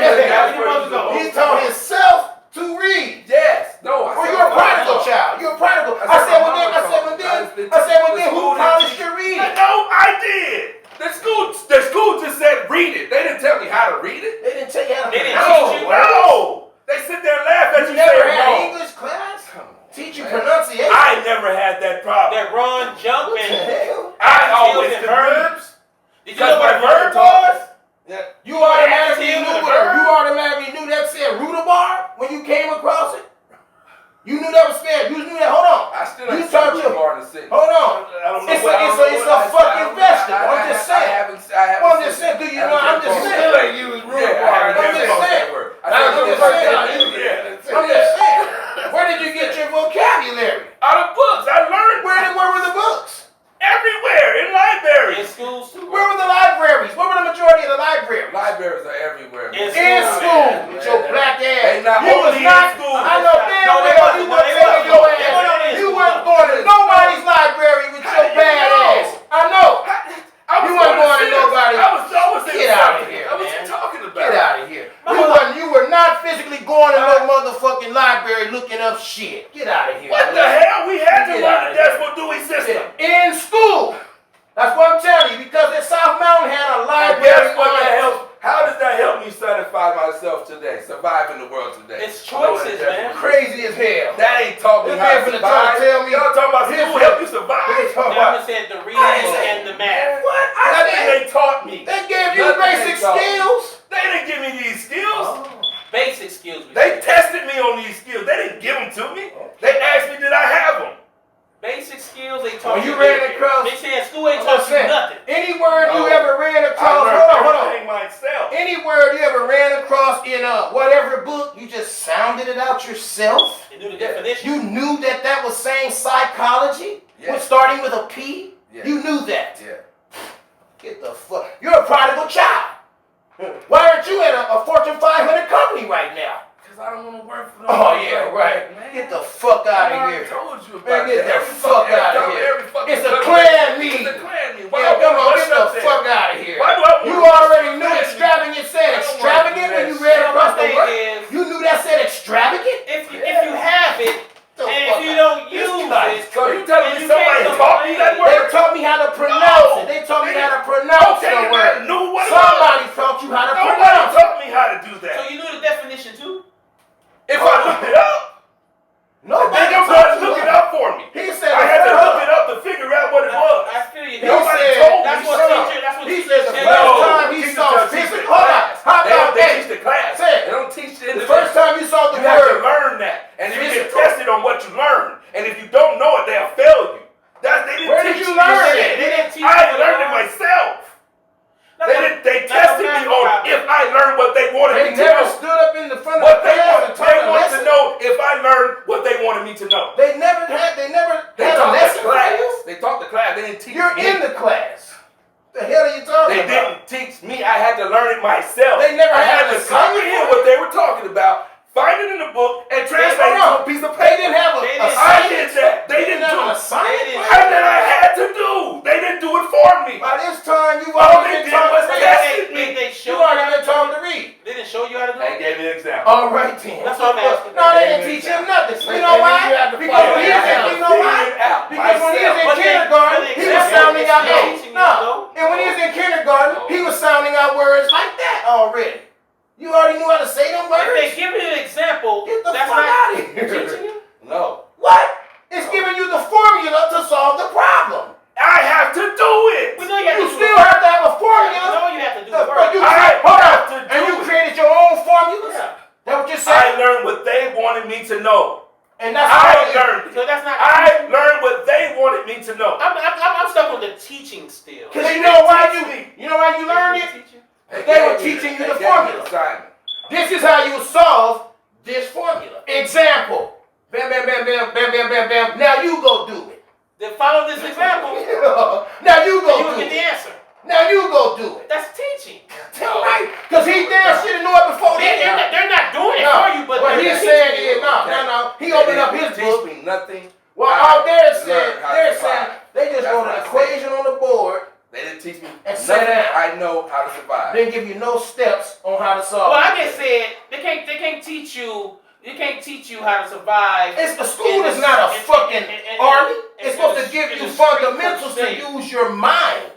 Yeah, he's taught himself to read. Yes. No. I Well, said you're a my prodigal mama. child. You're a prodigal. I I said said, my well then, mama taught me. who The polished school your didn't reading? No, I did. The school just said read it. They didn't tell me how to read it. They didn't tell you how to They didn't pronounce teach you. words. No. They sit there and laugh at You you never saying had wrong. English class? Come on, Teach you man. pronunciation? I never had that problem. That run, jump, What the and hell? I always and could verbs. Did you That's know what a what verb taught was? Yeah. You automatically adjective knew and a verb? you automatically knew that said rutabar when you came across it? You knew that was spelled. You knew that. Hold on. I still You ain't taught seen your- bar in the city. Hold on. I don't know It's what- I don't know a what- fucking vegetable. I'm just saying. I haven't Well, I'm just seen saying. it. Do you I know? haven't I'm just seen it. saying. Still ain't used Yeah, real I haven't I'm never just used saying. that word. I That's said the the first first time I time. used it. Yeah. I'm just saying. Where did you get your vocabulary? Out of books. I learned Where were the books? everywhere in In libraries. schools too. Where were the libraries? Where were the majority of the libraries? libraries? Libraries are everywhere. In In school, with your black ass. They not You was only not. in school. I know damn No, they well wasn't. you No, wasn't they taking wasn't. your They wasn't ass. in You school, wasn't though. going to nobody's library with How your do you bad know? ass. I know. You wasn't going to nobody. I was in Get out of something. here, What man. you talking about? Get out of here. You were not physically going to no motherfucking library looking up shit. Get out of here. What the man. hell? We had to Get learn out the of decimal Dewey system. In school. That's what I'm telling you, because at South Mountain had a And library. guess what that helps? How does that help me satisfy myself today? Survive in the world today. It's choices, man. Crazy as hell. That ain't taught me This how man to finna try to survive. tell me Y'all talking about his school help- help you survive? He's talking Now about- I said the reading and the math. What? Nothing they taught me. They gave you Nothing basic they taught me. skills. They didn't give me these skills. Basic skills. They tested me on these skills. They didn't give them to me. They asked me, did I have them? Basic skills they taught When you you. ran across- They said school ain't I'm taught just you saying, nothing. Any word you No. ever ran I across, learned hold on. everything myself. Any word you ever ran across in whatever book, you just sounded it out yourself. They knew the Yeah. definition. You knew that was saying psychology, Yeah. with starting with a P. Yeah. You knew that. Yeah. Get the fuck. You're a prodigal child. Why aren't you at a Fortune 500 company right now? Because I don't want to work for Oh nobody yeah, like right. that, man. Get the fuck out I of already here. told you about Man, get that. the fuck out of here. It's a clan meeting. It's a clan meeting. Why Yeah, would come I on, rush get up the there? fuck out of here. Why do I want You to rush already up knew there? extravagant said I don't wanna extravagant do when that you shit. read So across my the thing word. is, You knew that said extravagant? if you have it, The and fuck if you out. don't This use guy- it, So you telling and me you somebody can't taught me that complain. They word? taught me how to pronounce No. it. They taught me They how to didn't. pronounce Okay, the then I word. knew what it Somebody was. taught you how to Nobody pronounce it. taught me how to do that. So you knew the definition too? If I looked it up, Nobody they taught tried to you look it how. up for me. He said I had to hold look up. it up to figure out what it was. I feel you. He Nobody said, told me That's what hold up. teacher. That's what He teachers said the say. first No, time he teachers saw just teach physical. the Hold class. up. How They about teach that? the class. Say it. They don't teach the The individual. first time you saw the You have to word. learn that. And if you get Physical. tested on what you learn, and if you don't know it, they'll fail you. They didn't Where teach did you me learn shit. it? They didn't teach you I what learned it was. myself. That's They a tested me math on problem. if I learned what they wanted They me to never know. stood up in the front What of the they class want, and taught they a wanted lesson. to know if I learned what they wanted me to know. They never had They a taught the lesson for class. you. They taught the class. They didn't teach You're me. in the class. The hell are you talking They about? didn't teach me. I had to learn it myself. They never I had had an to comprehend assignment? what they were talking about, find it in the book, and translate it to a piece of paper. They didn't have a They didn't- I assignment. did that. They didn't have do an it. assignment. They for didn't. you? And then I had to do. They didn't do it for me. By this time, you All already they been did taught was to read. test They show You you how already to been do taught it. to read. They didn't show you how to do They it. gave me an example. All right then. That's what I'm asking. No, they They didn't gave me teach an him nothing. They- You know they why? knew you had to Because follow when he it. was in, you know why? Figure it out Because when he was in myself. But they- kindergarten, but he they- was sounding out. they No, teaching you, no. though. And when he was in kindergarten, he was sounding out words like that already. You already knew how to say them If they words. give you an example, Get the that's fuck not out of teaching here. you. No. What? It's giving you the formula to solve the problem. I have to do it. We know you have You to still do have to have a it. formula. We know you have to do The the fuck work. you I create- hold have on. to And do you it. created your own formulas? Yeah. That what you're I saying? learned what they wanted me to know. And that's I all you- learned it. So that's not. I learned what they wanted me to know. I'm stuck on the teaching still. Cause They you know why didn't you teach me. you know why you learned it? Teach you? They were gave me teaching you they the gave me formula. assignment. This is how you solve this formula. Example. Bam, bam, bam, bam, bam, bam, bam, bam. Now you go do it. Then follow this example. Now you You go will do get the it. answer. Now you go do it. That's teaching. Right? Cause he damn should have knew it before They're not doing it No, for you, but what they're he's teaching saying you. is no. He They opened up didn't his teach book. me nothing. Well, I out there it learned said how to they're survive. saying they just That's wrote what an I equation on the board They didn't teach me And sit nothing. down. I know how to survive. They give you no steps on how to solve Well, it. I just said they can't teach you. They can't teach you how to survive. It's the school is not a fucking army. It's supposed to give you fundamentals to use your mind.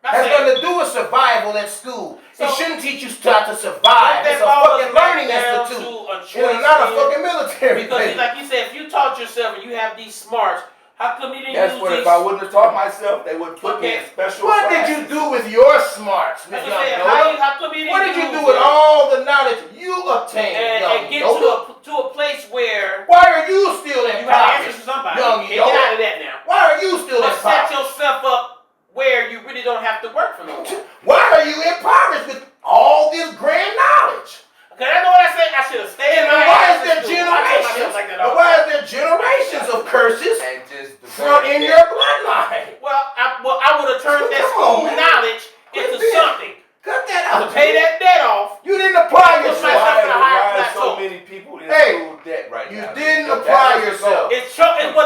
Has nothing to do with survival at school. It shouldn't teach you how to survive. It's a fucking learning institute. It's not a fucking military Because, thing. like you said, if you taught yourself and you have these smarts, how come you didn't That's use what these? if I wouldn't have taught myself, they would put me in special What classes. did you do with your smarts, Miss Like I Young said, Yoda? how come you didn't What did you use do with it all the knowledge you obtained, and Young get Yoda? to a place where Why are you still you got to answer impoverished, to somebody? Young Get out Yoda? of that now. Why are you still But set impoverished? yourself up where you really don't have to work for no one. Why are you impoverished with all this grand knowledge? Cause I know what I said. I should have stayed in And my why ass is there in school. I tell myself generations? like that And all why the is there generations of curses And just from in your bloodline? time. Well, I would have turned that Come school on, man. knowledge into Quit this. something. Cut that out. To pay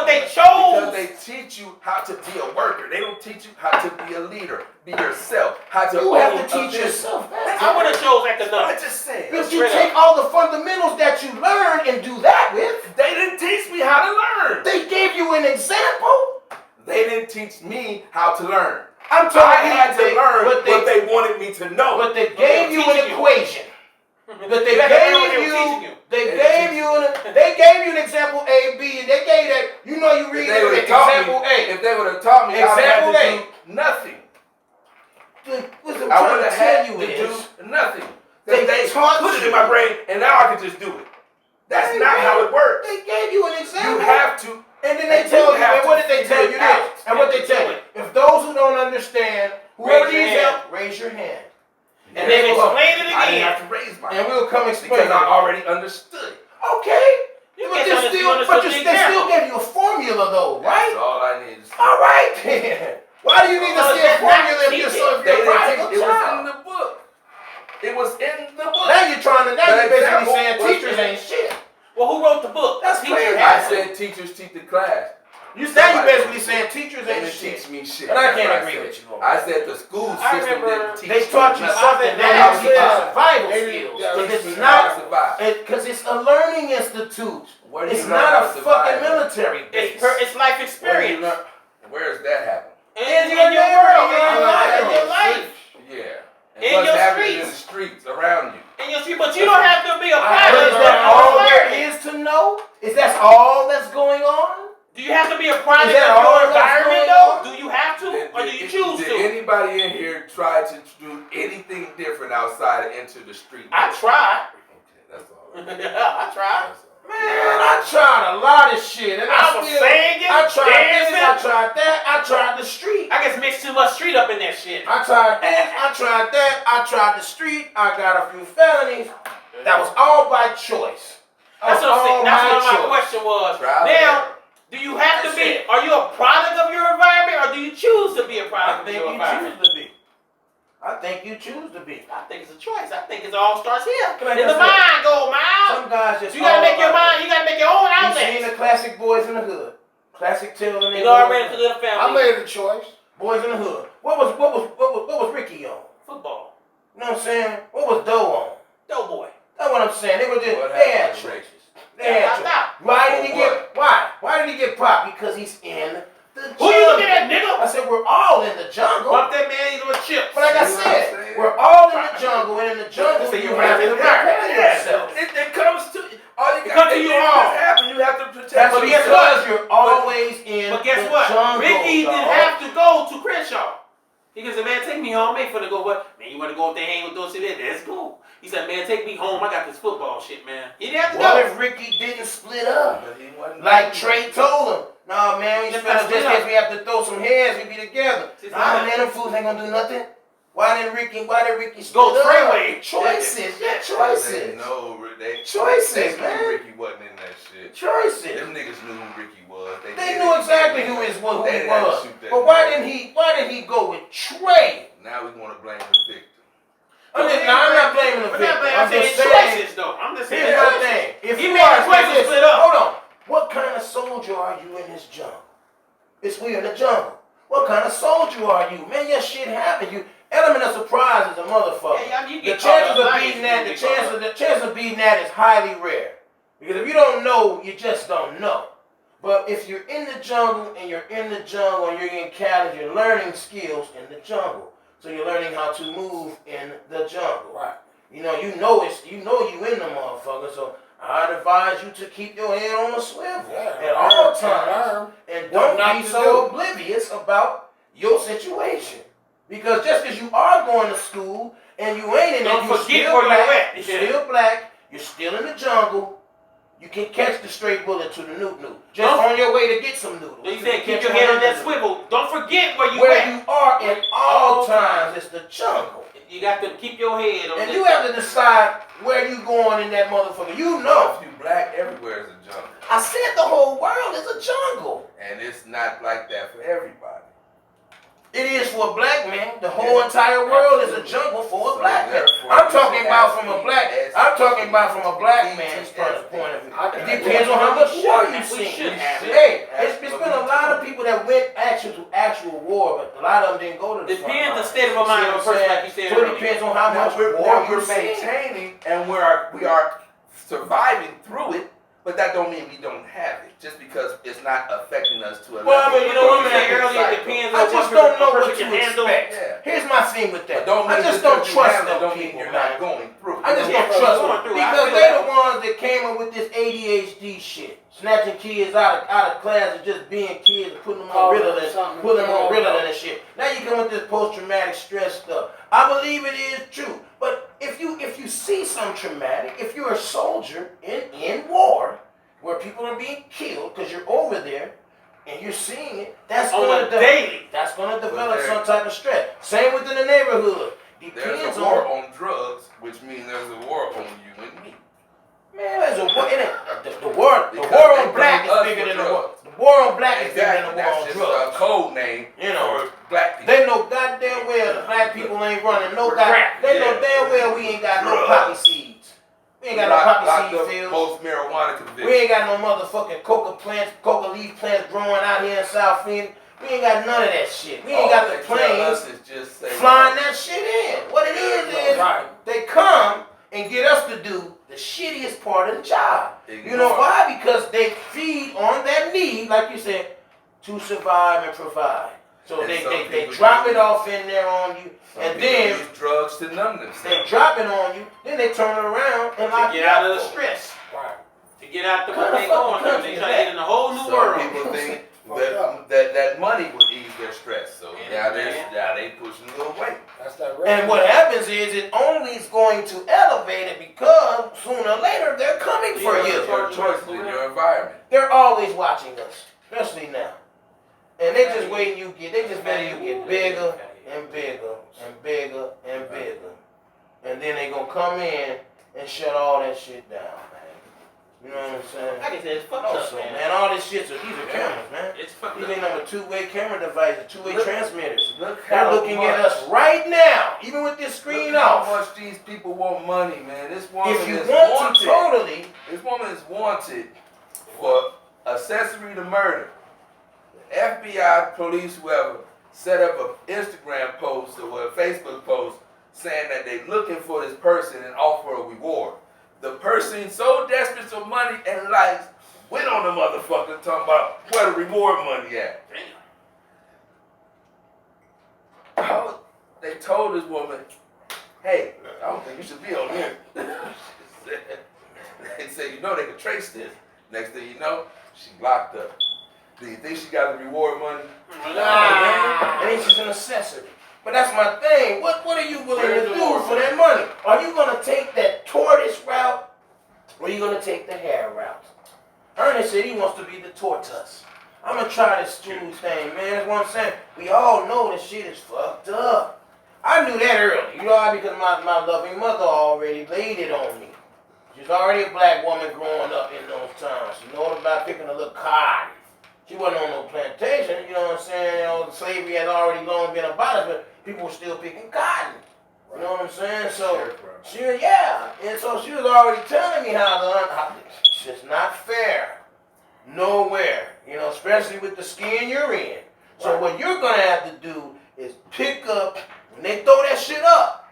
what they chose. Because they teach you how to be a worker. They don't teach you how to be a leader, be yourself, how to You have own to a teach business. yourself. I would have chose That's what I economics. just said. If you take all the fundamentals that you learned and do that with, They didn't teach me how to learn. they gave you an example. They didn't teach me how to learn. I'm telling I you, had to learn what what they wanted me to know. But they they gave were you teaching an you. equation. But they You had to learn what gave they were teaching you, you. they They gave teach you, they gave you an example A, B, and they gave that. You know, you read If they would it, have taught example me, A. if they would have taught me, I would Example have A. had to do nothing. What I'm I trying would to have tell had you to is, do nothing. They They taught put it you. in my brain, and now I can just do it. That's They not gave- how it works. They gave you an example. You have to. And then they And tell you you, have and to what did they figure tell it you out. this? And what they tell you? If those who don't understand, whoever Raise your needs hand. help, raise your hand. And then we'll- explain it I didn't again. have to raise my And hand we'll come explain because I it. already understood. Okay. You But can't they understand still, the but they still example. gave you a formula though, right? That's all I need to say. All right then. Why do you need to Well, see a that's not formula if you're teaching. so if They you're a didn't prodigal teach, it was in child? the book. It was in the book. Now you're trying to, now The you're basically example saying was teachers in- ain't shit. Well, who wrote the book? That's Teacher crazy. I had to. said teachers teach the class. You now you Somebody basically did. saying teachers They ain't didn't shit. teach me shit. And I That's can't what agree said. with you on I that. said the school I system remember didn't teach They me taught you nothing. something that How to actually is survive. survival They- skills. yeah, Because Teach it's me how to not, survive. because it's a learning institute. Where do you It's learn not how a to survive? fucking military base. It's life Where do you experience. learn? Where's that happen? In your world, neighborhood, in your life, in your life, Yeah. And In what's your happening in the streets. streets around you? in your street. But you don't have to be a But pilot. is that all there is to know? Is that all that's going on? Do you have to be a product Is that of all your that's environment, going though? on? Do you have to, or do you choose Did to? anybody in here try to do anything different outside of enter the street? I tried. Okay, that's all. I tried. That's all. Man, I tried a lot of shit, and I was still, singing, I tried dancing. this, I tried that, I tried the street. I guess mixed too much street up in that shit. I tried this, I tried that, I tried the street, I got a few felonies. That was all by choice. That's what I'm saying. That's what my question was. Trial and Now, error. do you have to That's be? it. Are you a product of your environment, or do you choose to be a I product of think your you environment? choose to be. I think you choose to be. I think it's a choice. I think it all starts here. Like In I the said, mind, go miles. Some guys just You gotta all make your about mind. You gotta make your own You seen outlet. the classic Boys in the Hood? Classic tale in the You know, I ran into little I family. made a choice. Boys in the Hood. What was Ricky on? Football. You know what I'm saying? What was Doe on? Doughboy. That's what I'm saying. They were just What they had happened to Ricky? choices. They had I choices. thought. Why did he For get why did he get popped? Because he's in the Who you looking at, nigga? I said we're all in the jungle. Bump that man into a chip. But like I See what I'm said, saying? we're all in the jungle, and in the jungle So you you have to have to prepare yourself. It comes to all you It got comes to to you do all. is happen. You have to protect That's guess because you're always in But guess the what? jungle. Ricky dog. didn't have to go to Crenshaw. He said, man, take me home. I ain't finna go, what? Man, you wanna go up there hang with those shit? Let's go. He said, man, take me home. I got this football shit, man. He didn't have to What go. if Ricky didn't split up? But he wasn't Like Trey told him, nah man, we Just split up split just up. in case we have to throw some heads, we be together. Just Nah split man, them fools ain't gonna do nothing. Why did Ricky split Go up? Treyway. Choices, yeah, They choices. know they Choices, they knew man. Ricky wasn't in that shit. Choices. Them niggas knew who Ricky was. They knew exactly who They he didn't have to was. shoot that But why nigga. didn't he go with Trey? Now we want to blame the victim. I'm not blaming the We're victim. not blaming. I'm I'm saying just saying, choices, though. I'm just saying here's my choices. thing. If He you made are, the choice to listen, split up. hold on. What kind of soldier are you in this jungle? It's we in the jungle. What kind of soldier are you? Man, your shit happened. You element of surprise is a motherfucker. Yeah, you The get caught chances up. of I beating ain't that, get caught up. the chance of beating that is highly rare. Because if you don't know, you just don't know. But if you're in the jungle and you're in the jungle and you're getting cattle, you're learning skills in the jungle. So you're learning how to move in the jungle. Right. You know you in the motherfucker. So I'd advise you to keep your head on a swivel at all times. And What don't not be to so do. oblivious about your situation. Because just because you are going to school and you ain't in it, Don't you're forget still where black, you're at. you're still black, you're still in the jungle, you can catch the straight bullet to the noodle. Just Don't- on your way to get some noodles. So you said keep your head on that swivel. Don't forget where you Where at. you are at all times, it's the jungle. You got to keep your head on And that. you have to decide where you going in that motherfucker. You know. If you black, everywhere is a jungle. I said the whole world is a jungle. And it's not like that for everybody. It is for a black man. The whole entire world is a jungle for a black man. I'm talking about from a black man's point of view. It depends on how much war you see. Hey, it's been a lot of people that went to actual war, but a lot of them didn't go to the front Depends line. the state of a mind of a person, like you said. So it depends on how much war we're you see. maintaining, and we are surviving through it. But that don't mean we don't have it, just because it's not affecting us to a level. Well, I mean, You know what I'm saying earlier, it depends I on just what don't know a what person to can handle. expect. Yeah. Here's my thing with that. But don't I mean just don't trust them. them Don't mean people, you're man. not going through. I just don't trust them because they're the ones that came up with this ADHD shit, snatching kids out of class and just being kids and putting them on Ritalin, and shit. Now you come with this post-traumatic stress stuff. I believe it is true, but if you see some traumatic, if you're a soldier in war, where people are being killed because you're over there and you're seeing it, that's going to develop some type of stress. Same within the neighborhood. There's Depends a war on on drugs, which means there's a war on you and me. man. There's a war. The war on black is bigger than the war. The war on black is bigger than the war on That's drugs. just a code name for black people. They know goddamn well the black people ain't running no goddamn. They know damn well we ain't got no poppy seeds. We ain't got no poppy seed fields. Most marijuana convictions. We ain't got no motherfucking coca leaf plants growing out here in South Phoenix. We ain't got none of that shit. We ain't got the planes flying that shit in. What it is they come and get us to do the shittiest part of the job. You know why? Because they feed on that need, like you said, to survive and provide. So they drop it off in there on you, and then use drugs to numb themselves. They drop it on you, then they turn it around and lock you out of the stress. Right. To get out the what they going through. They try to get in a whole new world. Some people think that money will ease their stress. So now they pushing a little weight. That's that. And what happens is it only is going to elevate it because sooner or later they're coming for you. Your choices in your environment. They're always watching us, especially now. And they just waiting you get bigger and bigger and bigger and bigger. And then they gonna come in and shut all that shit down, man. You know what I'm saying? Like I said, it's fucked up, man. All this shit, these are cameras, man. It's fucked These up. ain't number two-way camera devices, two-way transmitters. Look They're looking at us right now, even with this screen off. How much these people want money, man. This woman If you is want wanted. to totally, This woman is wanted for accessory to murder. The FBI, police, whoever, set up an Instagram post or a Facebook post saying that they're looking for this person and offer a reward. The person so desperate for money and likes went on the motherfucker talking about where the reward money at. Oh, they told this woman, hey, I don't think you should be on here. They said, you know they could trace this. Next thing you know, she locked up. Do you think she got the reward money? nah, and it's just an accessory. But that's my thing. What are you willing to do for that money? Are you gonna take that tortoise route, or are you gonna take the hare route? Ernest said he wants to be the tortoise. I'm gonna try this school thing, man. That's what I'm saying. We all know this shit is fucked up. I knew that early, you know why? Because my loving mother already laid it on me. She's already a black woman growing up in those times. She knows about picking a little cotton. She wasn't on no plantation, you know what I'm saying? You know, slavery had already long been abolished, but people were still picking cotton. You know what I'm saying? So, and so she was already telling me how it's just not fair. Nowhere. You know, especially with the skin you're in. So what you're going to have to do is pick up, when they throw that shit up,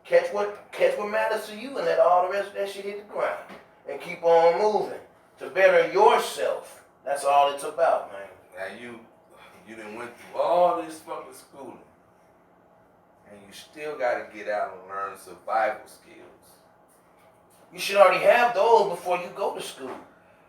catch what matters to you and let all the rest of that shit hit the ground. And keep on moving to better yourself. That's all it's about, man. Now you done went through all this fucking schooling, and you still got to get out and learn survival skills. You should already have those before you go to school.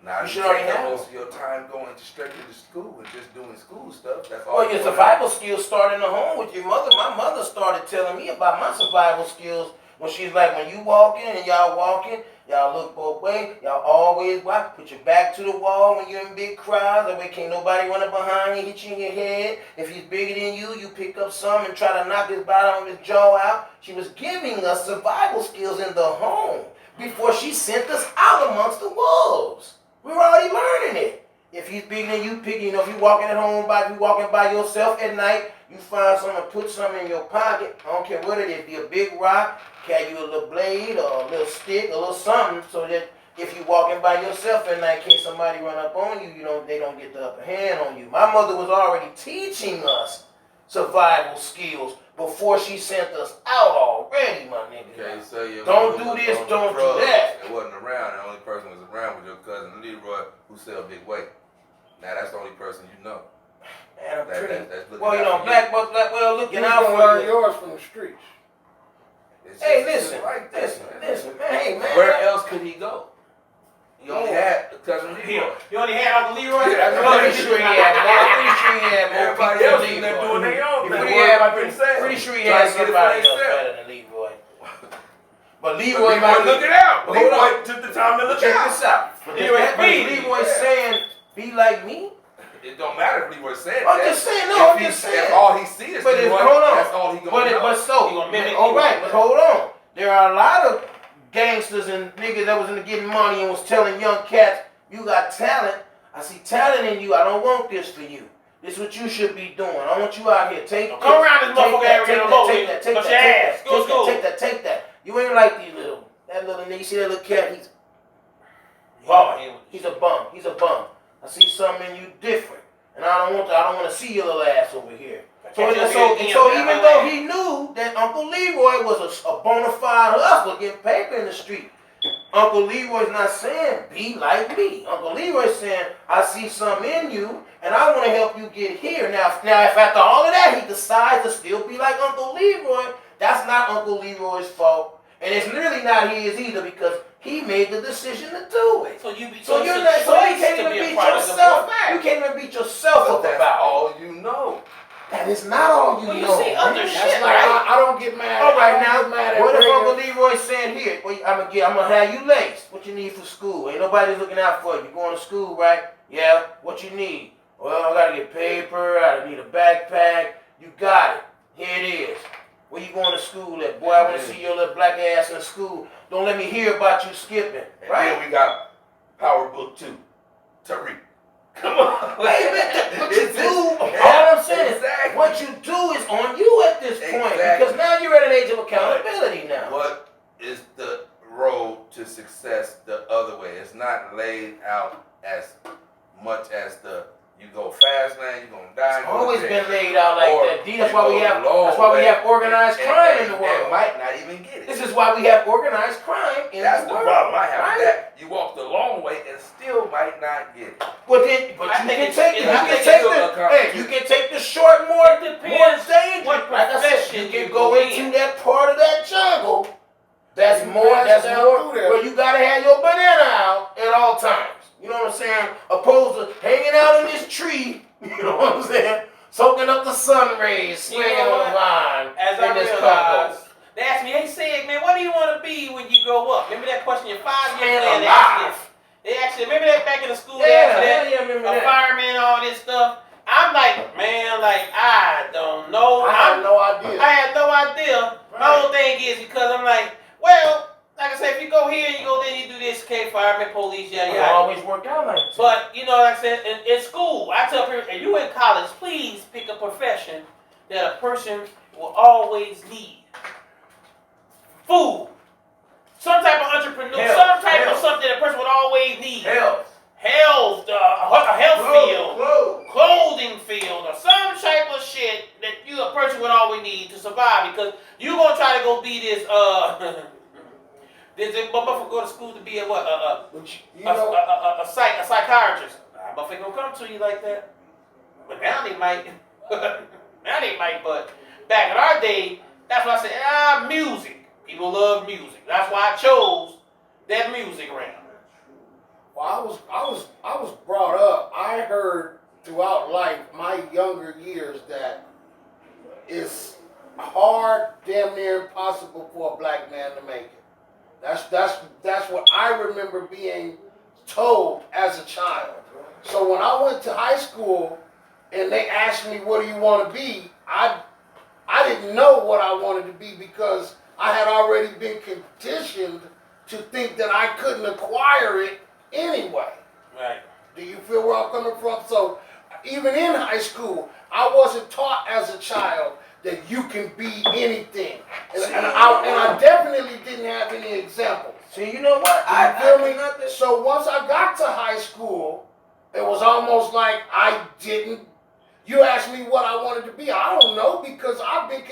Now You you should take already up have most of your time going straight to the school and just doing school stuff. That's all. Well, your survival skills start in the home with your mother. My mother started telling me about my survival skills when she's like, when you walk in and y'all walking, y'all look both ways. Y'all always watch. Put your back to the wall when you're in big crowds. That way can't nobody run up behind you, hit you in your head. If he's bigger than you, you pick up some and try to knock his bottom of his jaw out. She was giving us survival skills in the home before she sent us out amongst the wolves. We were already learning it. If he's bigger than you, pick. You know, if you walking at home you walking by yourself at night, you find something, put something in your pocket. I don't care what it is. Be a big rock, carry you a little blade or a little stick, a little something, so that if you walking by yourself at night, in case somebody run up on you, they don't get the upper hand on you. My mother was already teaching us survival skills before she sent us out already, my nigga. Okay, so don't do this, don't do that. It wasn't around. The only person who was around was your cousin Leroy, who sell big weight. Now that's the only person you know. Man, I'm pretty. That's well, black, well, looking out for learn yours from the streets. Hey, listen, man. Hey, man. Where else could he go? He only had cousin Leroy. You only had Uncle Leroy? Yeah, I'm pretty sure he had. Everybody else in there doing their own thing. Pretty sure he had somebody else better than Leroy. But Leroy might look it out. Hold on. Took the time to look Check out. this out. Leroy saying, be like me. It don't matter if Leroy said I'm that. just saying, no, I'm just saying. If all he sees is Leroy, that's all he gonna know. But hold on. There are a lot of gangsters and niggas that was into getting money and was telling young cats, you got talent. I see talent in you. I don't want this for you. This is what you should be doing. I want you out here. Take around this motherfucker area Take that. You ain't like that little nigga. You see that little cat? He's a bum. I see something in you different, and I don't want to see your little ass over here. So even though he knew that Uncle Leroy was a bona fide hustler getting paper in the street, Uncle Leroy's not saying be like me. Uncle Leroy's saying I see something in you, and I want to help you get here. Now, if after all of that he decides to still be like Uncle Leroy, that's not Uncle Leroy's fault, and it's really not his either because he made the decision to do it. So you can't even beat yourself. You can't even beat yourself up that's about all you know. That is not all you know. You see other shit, like, right? I don't get mad. All right, now, what if Uncle Leroy saying here? Well, I'm gonna have you laced. What you need for school? Ain't nobody looking out for you. You going to school, right? Yeah. What you need? Well, I gotta get paper. I need a backpack. You got it. Here it is. Where you going to school at? Boy, I want to see your little black ass in school. Don't let me hear about you skipping. Right? And then we got Power Book 2. Tariq. Come on. Hey, man, what you do, all I'm saying is what you do is on you at this point. Because now you're at an age of accountability now. What is the road to success the other way? It's not laid out as much as you go fast, man, you're gonna die. It's always been laid out like that. That's why we have organized crime in the world. And might not even get it. This is why we have organized crime in the world. That's the problem I have with that. You walk the long way and still might not get it. But you can take the short, more dangerous. Like I said, you can go into that part of that jungle. That's more where you gotta have your banana out at all times. You know what I'm saying? Opposed to hanging out in this tree, you know what I'm saying? Soaking up the sun rays, swinging on the line. As I realized, they asked me, hey, Sig, man, what do you want to be when you grow up? Remember that question your 5-year plan? They actually, remember that back in the school? A fireman, all this stuff. I'm like, man, I don't know. I had no idea. I had no idea. Right. My whole thing is because I'm like, well, like I said, if you go here, you go there, you do this, okay, fireman, police, yada, yada. It always worked out like that. But, like I said, in school, I tell people, if you in college, please pick a profession that a person will always need. Food. Some type of entrepreneur, some type of something that a person would always need. Health, a health field, clothing field, or some type of shit that a person would always need to survive because you're going to try to go be this, Did motherfucker go to school to be a psychiatrist? I motherfucker gonna come to you like that. But now they might. But back in our day, that's why I said, music. People love music. That's why I chose that music round. Well, I was brought up. I heard throughout life, my younger years, that it's hard, damn near impossible for a black man to make it. That's what I remember being told as a child. So when I went to high school and they asked me, what do you want to be? I didn't know what I wanted to be because I had already been conditioned to think that I couldn't acquire it anyway. Right. Do you feel where I'm coming from? So even in high school, I wasn't taught as a child that you can be anything. And I definitely didn't have any examples. See, you know what? You feel me? So once I got to high school, it was almost like I didn't. You asked me what I wanted to be. I don't know because I've been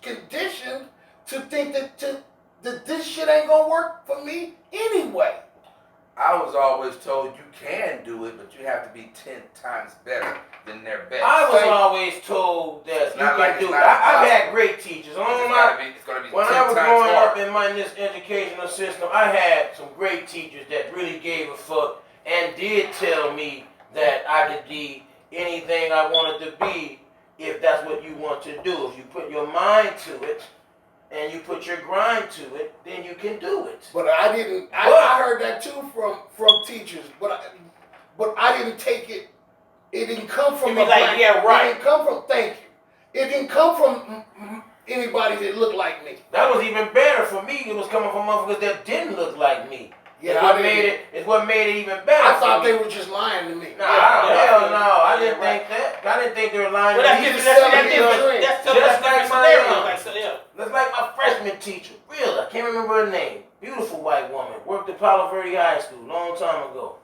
conditioned to think that this shit ain't gonna work for me anyway. I was always told you can do it, but you have to be 10 times better than their best. I was always told that you can do it. I've had great teachers. When I was growing up in this educational system, I had some great teachers that really gave a fuck and did tell me that I could be anything I wanted to be if that's what you want to do. If you put your mind to it and you put your grind to it, then you can do it. But I didn't. I heard that too from teachers. But I didn't take it. It didn't come from It didn't come from. Thank you. It didn't come from anybody that looked like me. That was even better for me. It was coming from motherfuckers that didn't look like me. Yeah, It's what made it even better. I thought they were just lying to me. Nah, hell no. I didn't think that. I didn't think they were lying to me. That's like my freshman teacher. Really, I can't remember her name. Beautiful white woman. Worked at Palo Verde High School a long time ago.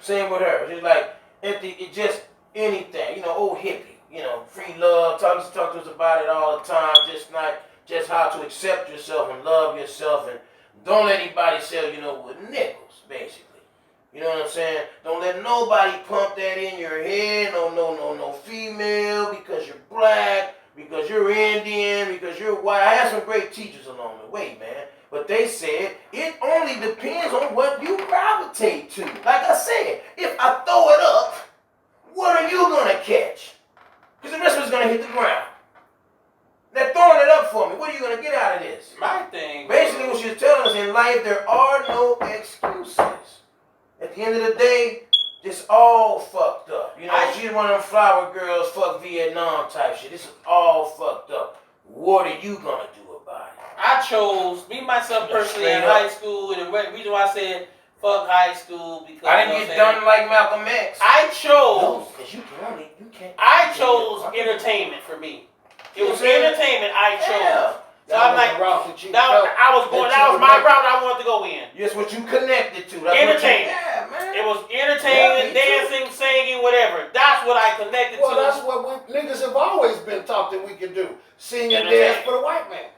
Same with her. She's like, it just anything. You know, old hippie. You know, free love. Talk to us about it all the time. Just how to accept yourself and love yourself and don't let anybody sell you with nickels, basically. You know what I'm saying? Don't let nobody pump that in your head. No female because you're black, because you're Indian, because you're white. I had some great teachers along the way, man. But they said it only depends on what you gravitate to. Like I said, if I throw it up, what are you going to catch? Because the rest of it's going to hit the ground. They're throwing it up for me. What are you going to get out of this? My thing. Basically, what she's telling us in life, there are no excuses. At the end of the day, it's all fucked up. You know, she's one of them flower girls, fuck Vietnam type shit. This is all fucked up. What are you going to do about it? I chose, me, myself, personally, in high school, and the reason why I said fuck high school, because I didn't get done like Malcolm X. I chose. Because you can't. I chose entertainment for me. It was entertainment I chose. Yeah. So I'm like, that was my route I wanted to go in. Yes, what you connected to. That's entertainment. Yeah, man. It was entertainment, dancing, singing, whatever. That's what I connected to. Well, that's what niggas have always been taught that we can do. Sing and dance for the white man.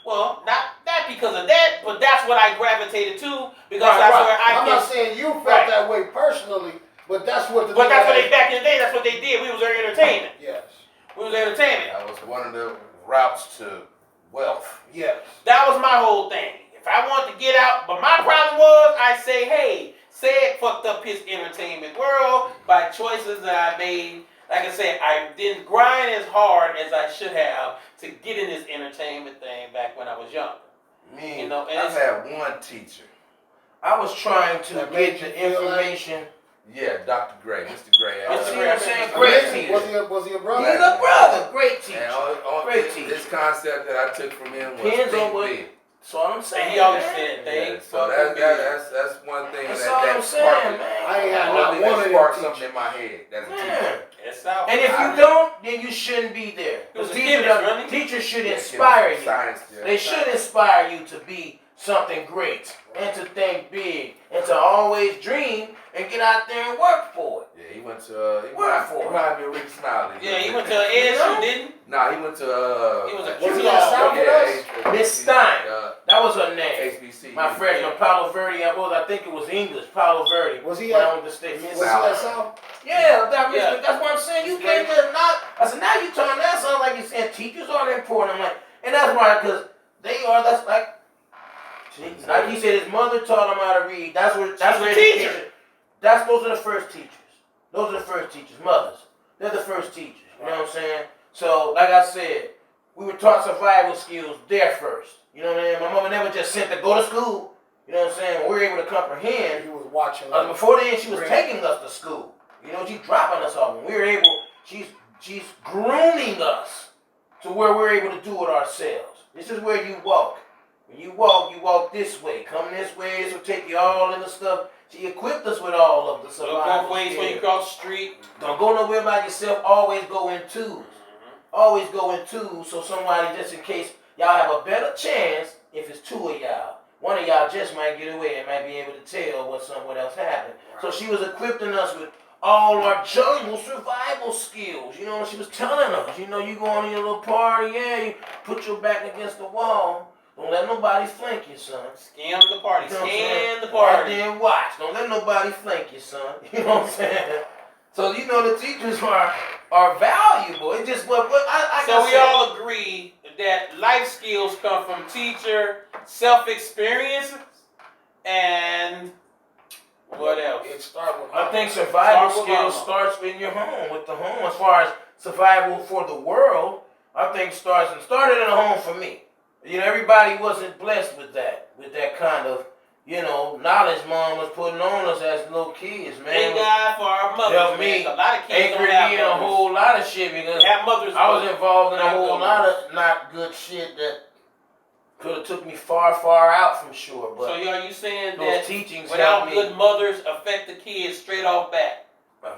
Well, not because of that, but that's what I gravitated to because that's where I'm not saying you felt that way personally, but that's what that's what they back in the day. That's what they did. We was their entertainment. Yes. We was entertainment. That was one of the routes to wealth. Yes. That was my whole thing. If I wanted to get out, but my problem was I say, hey, Said fucked up his entertainment world by choices that I made. Like I said, I didn't grind as hard as I should have to get in this entertainment thing back when I was younger. Me, you know, and I've had one teacher. I was trying to get the information. Yeah, Dr. Gray, Mr. Gray. I'm saying great teacher. Was he a brother? He's a brother. Great teacher. Great teacher. This concept that I took from him was think big. That's all I'm saying. And he always said things. So that's one thing that's that sparked it. I ain't had not one of them sparked something in my head. That's a teacher. And if you don't, then you shouldn't be there. Teachers should inspire you. They should inspire you to be something great and to think big and to always dream and get out there and work for it. Yeah, he went to he reminded me of Rick Smiley. Yeah, he went to ASU, didn't? Nah, he went to was he at South Miss Stein. That was her name. HBC. My freshman, Palo Verde. I think it was English. Palo Verde. Was he at the state? Was he at South? Yeah, that's what I'm saying. You can't just not. I said, now you talking that sounds like you're saying teachers aren't important. I'm like, and that's why, because they are. That's like he said, his mother taught him how to read. That's where education. Those are the first teachers. Those are the first teachers. Mothers. They're the first teachers. You know what I'm saying? So, like I said, we were taught survival skills there first. You know what I mean? My mama never just sent to go to school. You know what I'm saying? We were able to comprehend. He was watching. Before then, she was taking us to school. You know, she's dropping us off. When we were able, she's grooming us to where we're able to do it ourselves. This is where you walk. When you walk this way. Come this way. This will take you all in the stuff She equipped us with all of the Look survival both ways when you skills. cross the street. Don't go nowhere by yourself. Always go in twos. Always go in twos, so somebody, just in case, y'all have a better chance if it's two of y'all. One of y'all just might get away and might be able to tell what else happened. Right. So she was equipping us with all our jungle survival skills. You know, she was telling us, you know, you go on your little party, yeah, you put your back against the wall. Don't let nobody flank you, son. Scam the party. You know Scam the party. Right there and watch. Don't let nobody flank you, son. You know what I'm saying? So, you know, the teachers are valuable. It just what I so we all agree that life skills come from teacher, self-experience, and what else? It start with I think survival skills starts in your home, with the home. As far as survival for the world, I think started in the home for me. You know, everybody wasn't blessed with that kind of, you know, knowledge mom was putting on us as little kids, man. Thank God for our mothers, man. A lot of kids don't have mothers. A whole lot of shit because have mothers. I was involved in a whole lot of not good shit that could have took me far, far out from shore. But so are you saying those that teachings without good mothers affect the kids straight off bat?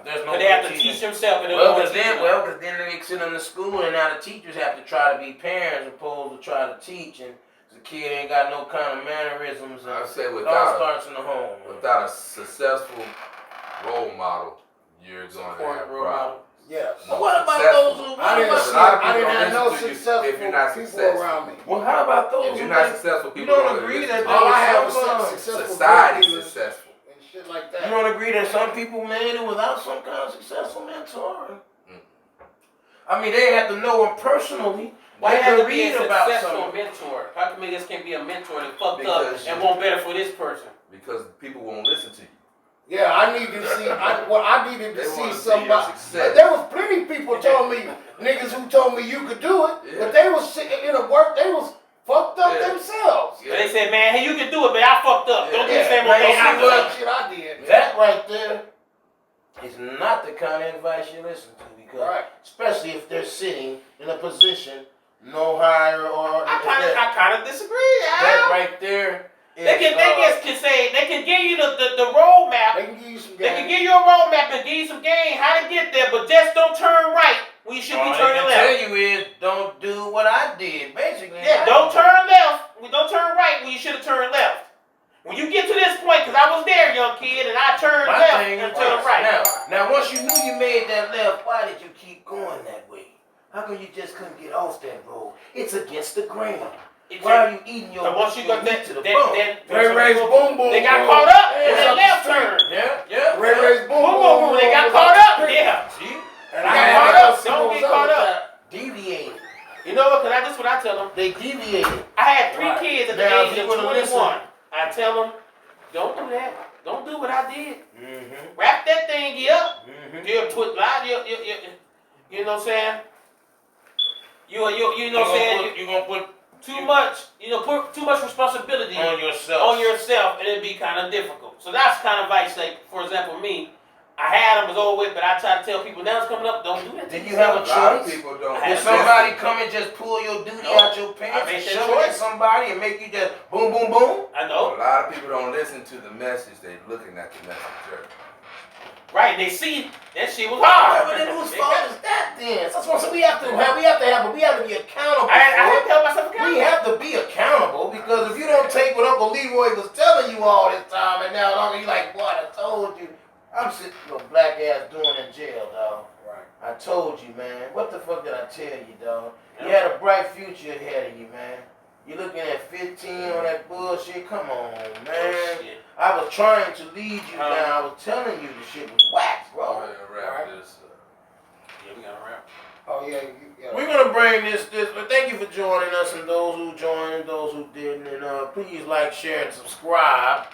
There's no. They have to teach themselves. Because then they sit in the school and now the teachers have to try to be parents opposed to try to teach, and the kid ain't got no kind of mannerisms. I say it all starts in the home. Without a successful role model, you're going to have problems. Yes. Well, what about those who? I didn't have no successful if you're not people successful around me. Well, how about those? If you're not successful, you people don't agree that all I have is successful society successful. And shit like that. You don't agree that some people made it without some kind of successful mentor? I mean, they have to know them personally. Why they have to can be a read about successful something. mentor? How come this can't be a mentor that fucked up and want better for this person? Because people won't listen to you. Yeah, I need to see. I needed to see somebody. See there was plenty of people told me, niggas who told me you could do it, but they was sitting in a work. They was fucked up themselves. Yeah. They said, man, hey, you can do it, but I fucked up. Don't do the same old thing I did. Shit I did. That right there is not the kind of advice you listen to, because especially if they're sitting in a position no higher or. I kind of disagree. That right there. They can give you the roadmap. They can give you some game. They can give you a roadmap and give you some game how to get there, but just don't turn right when you should be turning left. All I can tell you is don't do what I did, basically. Yeah, don't turn left. Don't turn right when you should have turned left. When you get to this point, because I was there, young kid, and I turned left and turned right. Now, once you knew you made that left, why did you keep going that way? How come you just couldn't get off that road? It's against the grain. Why are you eating your once you got that to the bone? Ray boom boom. They got caught up in the left turn. Yeah. Ray boom boom. They got caught up. Yeah. See? And I got caught up. Don't get caught up. Deviated. You know what? That's what I tell them. They deviated. I had 3 kids at the age of 21. I tell them, don't do that. Don't do what I did. Mm-hmm. Wrap that thing up. Mm-hmm. You know what I'm saying? You know what I'm saying? You're gonna put too much, put too much responsibility on yourself, and it'd be kind of difficult. So that's kind of advice. Like, for example, me, I had them was over with, but I try to tell people now it's coming up, don't do that. Then you have a choice. People don't. If somebody come and just pull your duty out your pants and show it to somebody and make you just boom, boom, boom. I know. A lot of people don't listen to the message; they're looking at the messenger. Right, they see that shit was hard. But then whose fault is that then? That's what we have to be accountable. I have to tell myself accountable. We have to be accountable, because if you don't take what Uncle Leroy was telling you all this time, and now you like, boy, I told you. I'm sitting your black ass doing in jail, dog. Right. I told you, man. What the fuck did I tell you, dog? You had a bright future ahead of you, man. You looking at 15 on that bullshit? Come on, man. I was trying to lead you down. I was telling you the shit was whack, bro. Wrap this up. Yeah, we gotta wrap. Oh yeah. We're gonna bring this. But thank you for joining us, and those who joined, and those who didn't, and please like, share, and subscribe.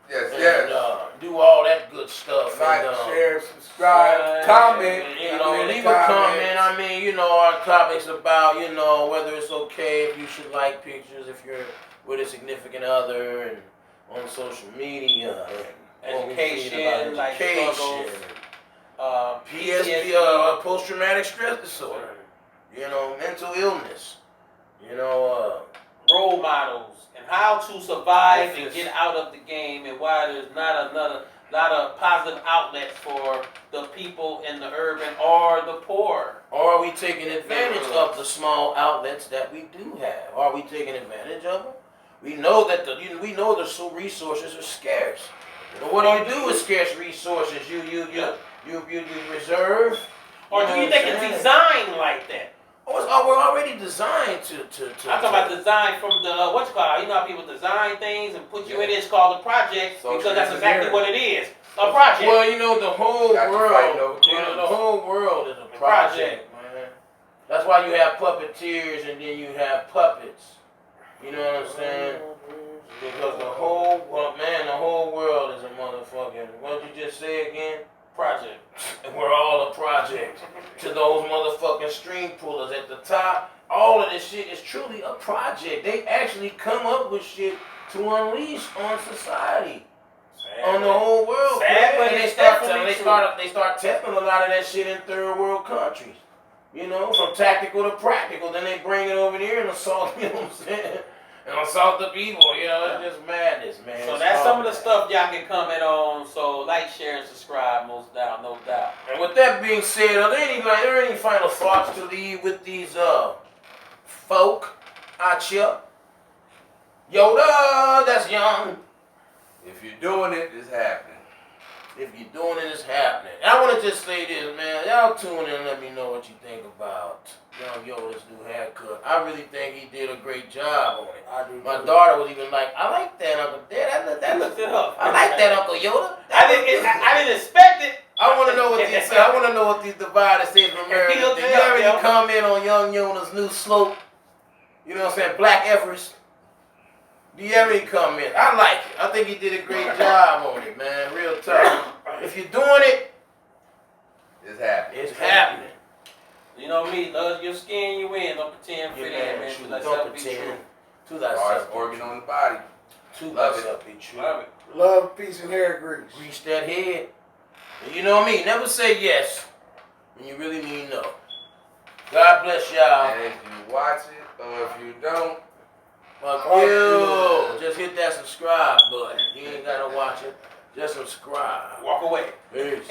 Yes, And, do all that good stuff. Like, and, share, subscribe, comment. Leave a comment. I mean, our topic's about, whether it's okay if you should like pictures if you're with a significant other, and on social media, and education, like struggles, PTSD, post-traumatic stress disorder, mental illness, role models and how to survive and get out of the game, and why there's not lot of positive outlets for the people in the urban or the poor. Or are we taking advantage of the small outlets that we do have? Are we taking advantage of them? We know that the resources are scarce. But what do you do with scarce resources? You reserve. Or do you think it's designed like that? Oh, we're already designed to. I'm talking about design from the what you call it. You know how people design things and put you in it. It's called a project because that's exactly what it is. A project. Well, you know the whole world. The whole world is a project, man. That's why you have puppeteers and then you have puppets. You know what I'm saying? Because the whole world is a motherfucking. What did you just say again? Project. And we're all a project to those motherfucking string pullers at the top. All of this shit is truly a project. They actually come up with shit to unleash on society, on the whole world. And they start testing a lot of that shit in third world countries. You know, from tactical to practical. Then they bring it over here and assault. You know what I'm saying? And assault the people, you know, it's just madness, man. So that's some of the stuff y'all can comment on. So like, share, and subscribe, no doubt. And with that being said, are there any final thoughts to leave with these folk out here? Yoda, that's young. If you're doing it, it's happening. If you're doing it, it's happening. And I want to just say this, man. Y'all tune in and let me know what you think about Young Yoda's new haircut. I really think he did a great job on it. I do. My daughter was even like, I like that, Uncle Dad. That looks I like that, Uncle Yoda. I didn't expect it. I want to know what these say. I want to know what these dividers say from America. Do you have any comment on Young Yoda's new slope? You know what I'm saying? Black Everest. Do you have any comment? I like it. I think he did a great job on it, man. Real tough. If you're doing it, it's happening. It's happening. You know me, love your skin, you win. Don't pretend for that, man. To thyself be true. To thyself. Organ on the body. To thyself be true. Love it. Love, peace, and hair grease. Grease that head. And you know me, never say yes when you really mean no. God bless y'all. And if you watch it or if you don't, fuck you. Just hit that subscribe button. You ain't gotta watch it. Just subscribe. Walk away. Peace.